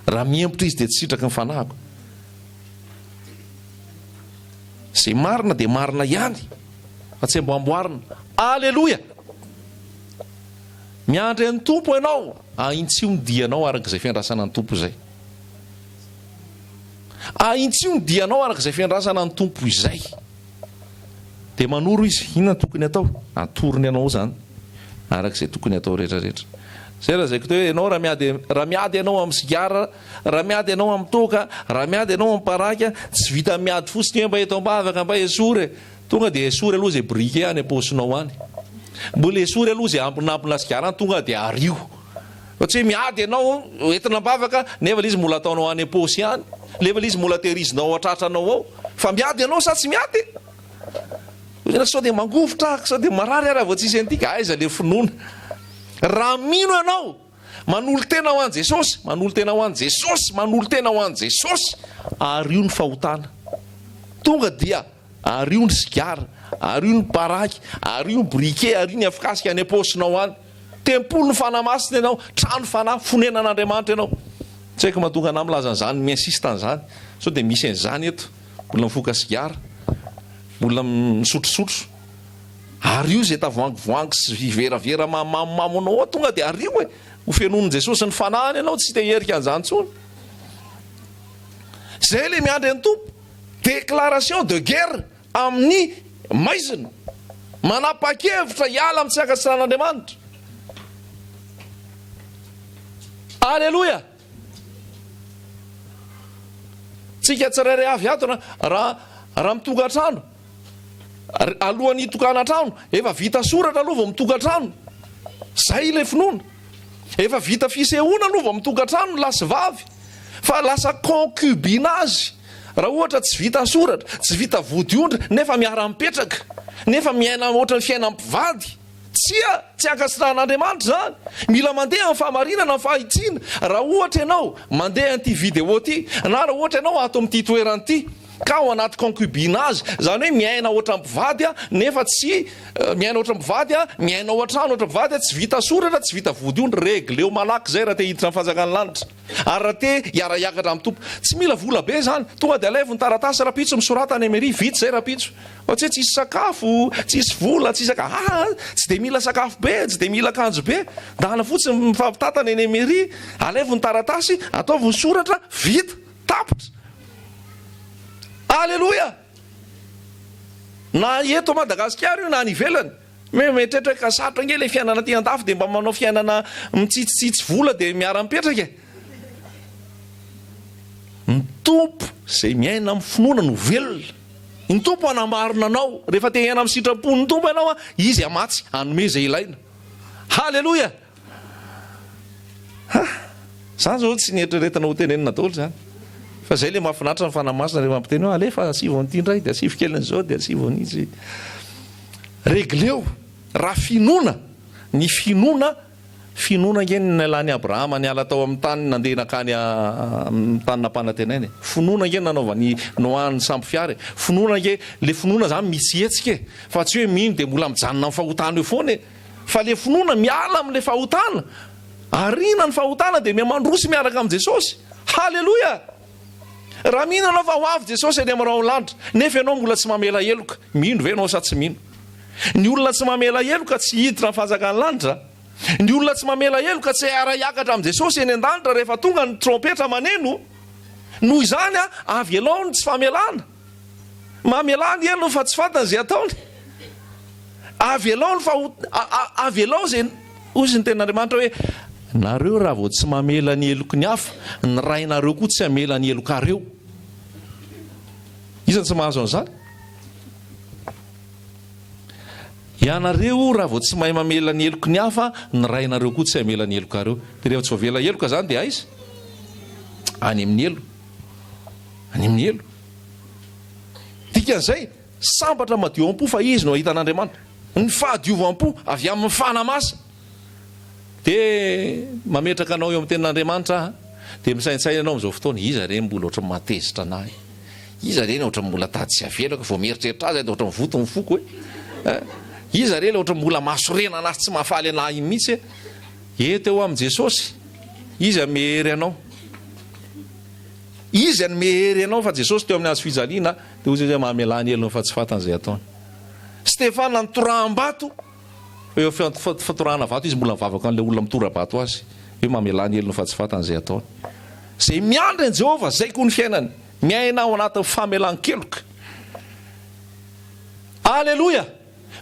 Raha miempotra izy dia tsy sitraky ny fanahiko. Zay marina dia marina ihany, fa tsy amboamboarina. Alleloja. Miandry ny tompo ianao, aintsio ny dianao arak'izay fiandrasana ny tompo izay. Aintsio ny dianao arak'izay fiandrasana ny tompo izay. Dia manoro izy, inona tokony atao? Atorony ianao zany arak'izay tokony atao rehetrarehetra. Zay raha zay koa hoe ianao raha miady ianao amin'ny sigara, raha miady ianao amin'ny toaka, raha miady ianao amin'ny paraka, tsy vita miady fotsiny hoe mba eto ambavaka mba esory. Tonga dia esory aloha zay briquet any am-paosinao any. Mbola esory aloha zay ampinampina sigara any, tonga dia ario. Fa tsy hoe miady ianao entina ambavaka nefa ilay izy mbola ataonao any am-paosy any, nefa ilay izy mbola tehirizinao atratranao ao. Fa miady ianao sa tsy miady? Sao dia mangovotra, sao dia marary raha vao tsisy antika. Aiza le finoana. Raha mino ianao manolo tena ho an'i Jesosy, manolo tena ho an'i Jesosy, manolo tena ho an'i Jesosy, ario ny fahotana. Tonga dia ario ny sigara, ario ny paraky, ario ny briquet, ario ny afokasika any am-paosinao any. Tempolo ny fanamasina ianao, trano fanahy, fonenan'Andriamanitra ianao. Tsy haiko mahatonga anahy milaza an'izany, miinsista an'izany. Sao dia misy an'izany eto, mbola mifoka sigara, mbola misotrosotro. Ario zay tavoangivoangy sy viveravera mamamamo ao, tonga dia ario e. Ho fianonin' Jesosy ny fanahany ianao, tsy teherika an'izany tsony. Zay le miandry ny tompo. Déclaration de guerre amin'ny maizina. Manapa-kevitra hiala amin'ny tsy ankasiran'Andriamanitra. Alleloja. Tsika tsirairay avy ato raha mitokantrano, alohan'ny tokantrano efa vita soratra aloha vao mitokantrano. Zay ilay finoana. Efa vita fisehoana aloha vao mitokantrano lasy vavy. Fa lasa concubinage raha ohatra tsy vita soratra, tsy vita vodiondry, nefa miara-mipetraka, nefa miaina ohatra ny fiainam-pivady. Tsy ankasitrahan'Andriamanitra zany. Mila mandeha amin'ny fahamarinana, amin'ny fahitsiana. Raha ohatra ianao mandeha an'ity vidéo ty, na raha ohatra ianao ato amin'ity toerana ity, ka ao anaty concubinage, zany hoe miaina ohatra mpivady nefa tsy miaina ohatra mpivady, miaina ao an-trano ohatra mpivady, tsy vita soratra, tsy vita vodiondry, regleo malaky zay raha te hiditra amin'ny fanjakan'ny lanitra. Ary raha te hiara-hiakatra amin'ny tompo, tsy mila vola be zany. Tonga dia alaivo ny taratasy rapitso misorata any emery, vitsy zay rapitso. Ohatsy hoe tsisy sakafo, tsisy vola, tsisy tsy dia mila sakafo be, tsy dia mila akanjo be, dahana fotsiny mifampitatana eny emery, alaivo ny taratasy, ataovy ny soratra, vita, tapitra. Alleloja. Na eto Madagasikara io na any ivelany. Metrehitra ka sarotra nge le fiainana aty an-dafy dia mba manao fiainana mitsitsitsitsy vola dia miara-mipetraka. Ny tompo izay miaina amin'ny finoana no velona. Ny tompo anamarina anao. Rehefa te hiaina amin'ny sitrapon'ny tompo ianao, izy amatsy hanome izay ilaina. Halleloja. Zany zao tsy nieritreretina ho tenenina daholo zany. Fa zay le mahafinaritra ny fanamasina rehefa mampiteny hoe alefa asivon'ity indray dia asivy kelin'izao dia asivon'izy. Regleo raha finoana, ny finoana finoana ngeny nalany Abrahama niala tao amin'ny tany nandeha nakany tany nampanantenainy. Finoana ngeny nanaovany Noa ny samby fiara. Finoana nge le finoana zany misy hetsika fa tsy hoe mino dia mbola mijanona amin'ny fahotana eo foana fa le finoana miala amin'le fahotana. Arina ny fahotana dia miamandrosy miaraka amin'ny Jesosy. Halleloja! Raha mino anao fa ho avy Jesosy eny amin'irao lanitra nefa ianao mbola tsy mamela heloka, mino ve ianao sa tsy mino? Ny olona tsy mamela heloka tsy hiditra ny fanjakany lanitra. Ny olona tsy mamela heloka tsy ara-iakatra amin'ny Jesosy eny an-danitra rehefa tonga ny trompetra maneno. Noho izany avy elaony tsy famelana. Mamelany elo fa tsy fantany izay ataony. Avy elaony fa avy elao izay ozy ny ten'Andriamanitra hoe nareo raha vao tsy mamela ny heloky ny hafa, ny rainareo koa tsy hamela ny helokareo. Isan'ny tsy mahazo an'izany. Ianareo raha vao tsy mahay mamela ny heloky ny hafa, ny rainareo koa tsy hamela ny helokareo. Dia rehefa tsy voavela heloka zany dia aiza? Any amin'ny elo. Any amin'ny elo. Dikan'izay sambatra madio am-po fa izy no ahita an'Andriamanitra. Ny fahadiovam-po avy amin'ny fanamasa. Dia mametraka anao eo amin'ny tenin'Andriamanitra dia misaintsay ianao amin'izao fotoana, iza reny mbola ohatran'ny matezitra anahy, iza reny ohatran'ny mbola tady sy avelako vao mieritreritra azy dia ohatran'ny voto ny foko hoe, iza reny ohatran'ny mbola mahasorena anazy tsy mahafaly anahy iny mihitsy. Eto eo amin'i Jesosy iza mehery anao, izy ny mehery anao fa Jesosy teo amin'ny hazo fijaliana dia ozy izay mahamelany elony fa tsy fantan'izay ataony. Stefana nitoraham-bato, eo fatorahana vato izy mbola mivavaka an'ilay olona mitora-bato azy, hoe mamelany elony fa tsy fantan'izay ataony. Izay miandry an'i Jehovah zay koa ny fiainany, miaina ao anatin'ny famelan-keloka. Alleloja!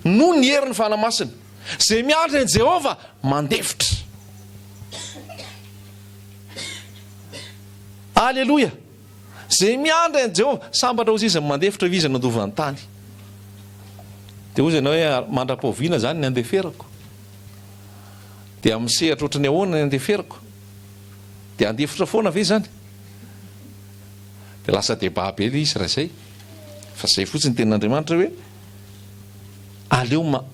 No ny herin'ny fanamasina. Izay miandry an'i Jehovah mandefitra. Alleloja! Izay miandry an'i Jehovah, sambatra ozy izy mandefitra izy nandovany tany. Dia ozy ianao hoe mandra-paoviana zany ny andeferako. Dia misehatra ohatrany ahoana ny andeferako. Dia andefitra foana ve zany? Dia lasa débat be izy raha izay. Fa izay fotsiny tenin'Andriamanitra hoe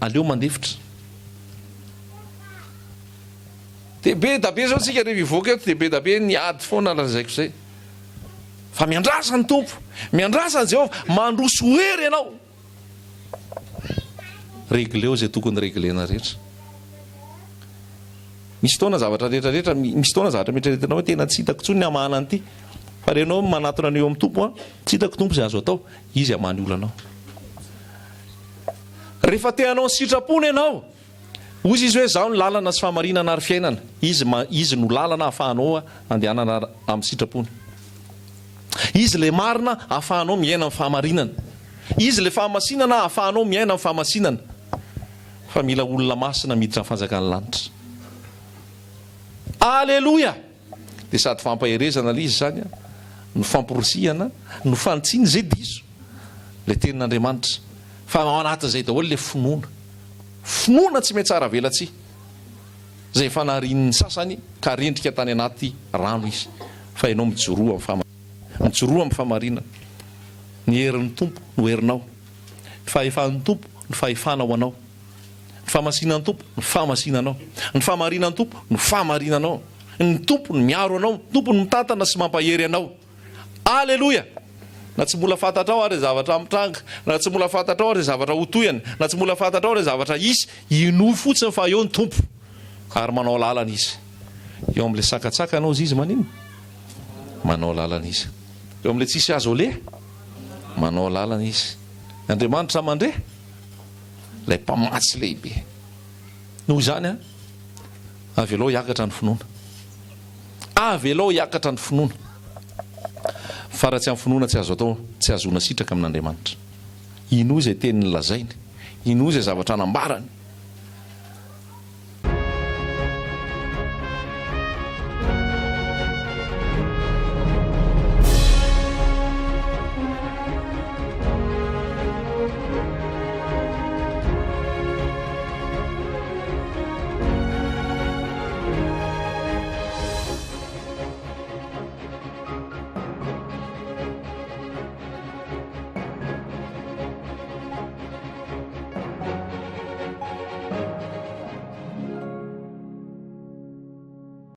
aleo mandefitra. Dia be da be zao tsika rehefa ivoaka eto dia be da be niady foana lazaiko izay. Fa miandrasa ny tompo, miandrasa ny Jehovah, mandroso hery ianao. Regleo zay tokony reglena rehetra. Misy fotoana zavatra rehetrarehetra, misy fotoana zavatra mieritreritanao hoe tena tsy hitako intsony ny hamana an'ity. Fa renao manatona an'eo amin'ny tompo, tsy hitako tompo izay azo atao, izy hamany olana anao. Rehefa te hanao ny sitrapony ianao, ozy izy hoe zaho ny lalana sy fahamarinana ary fiainana, izy no lalana ahafahanao andehanana amin'ny sitrapony. Izy le marina ahafahanao miaina amin'ny fahamarinana. Izy le fahamasinana ahafahanao miaina amin'ny fahamasinana. Fa mila olona masina miditra amin'ny fanjakany lanitra. Alleloja! Dia sady fampaherezana ilay izy zany, no famporosihana, no fantsiny izay diso le tenin'Andriamanitra. Fa ao anatin'izay daholo le finoana. Finoana tsy mety tsara vela tsia. Izay fanarin'ny sasany ka rendrika tany anaty rano izy. Fa ianao mijoroa amin'ny fahamarinana. Ny herin'ny tompo no herinao. Ny fahefan'ny tompo ny fahefanao anao. Ny fahamasinan'ny tompo ny fahamasinanao. Ny fahamarinan'ny tompo ny fahamarinanao. Ny tompo ny miaro anao, ny tompo ny mitantana sy mampahery anao. Alleloja! Na tsy mbola fantatrao ary zavatra mitranga, na tsy mbola fantatrao ary zavatra hotoyana, na tsy mbola fantatrao ary zavatra isy, inoy fotsiny fa eo ny tompo ary manao lalana izy. Eo amin'ilay sakatsaka anao izy manino? Manao lalana izy. Eo amin'ilay tsisy azo ole? Manao lalana izy. Andriamanitra mandre? Ilay mpamatsy lehibe. Noho izany avy alao hiakatra ny finoana. Avy alao hiakatra ny finoana. Fa raha tsy amin'ny finoana tsy azo atao, tsy azona sitraka amin'Andriamanitra. Ino izay teniny lazainy, ino izay zavatra anambarany,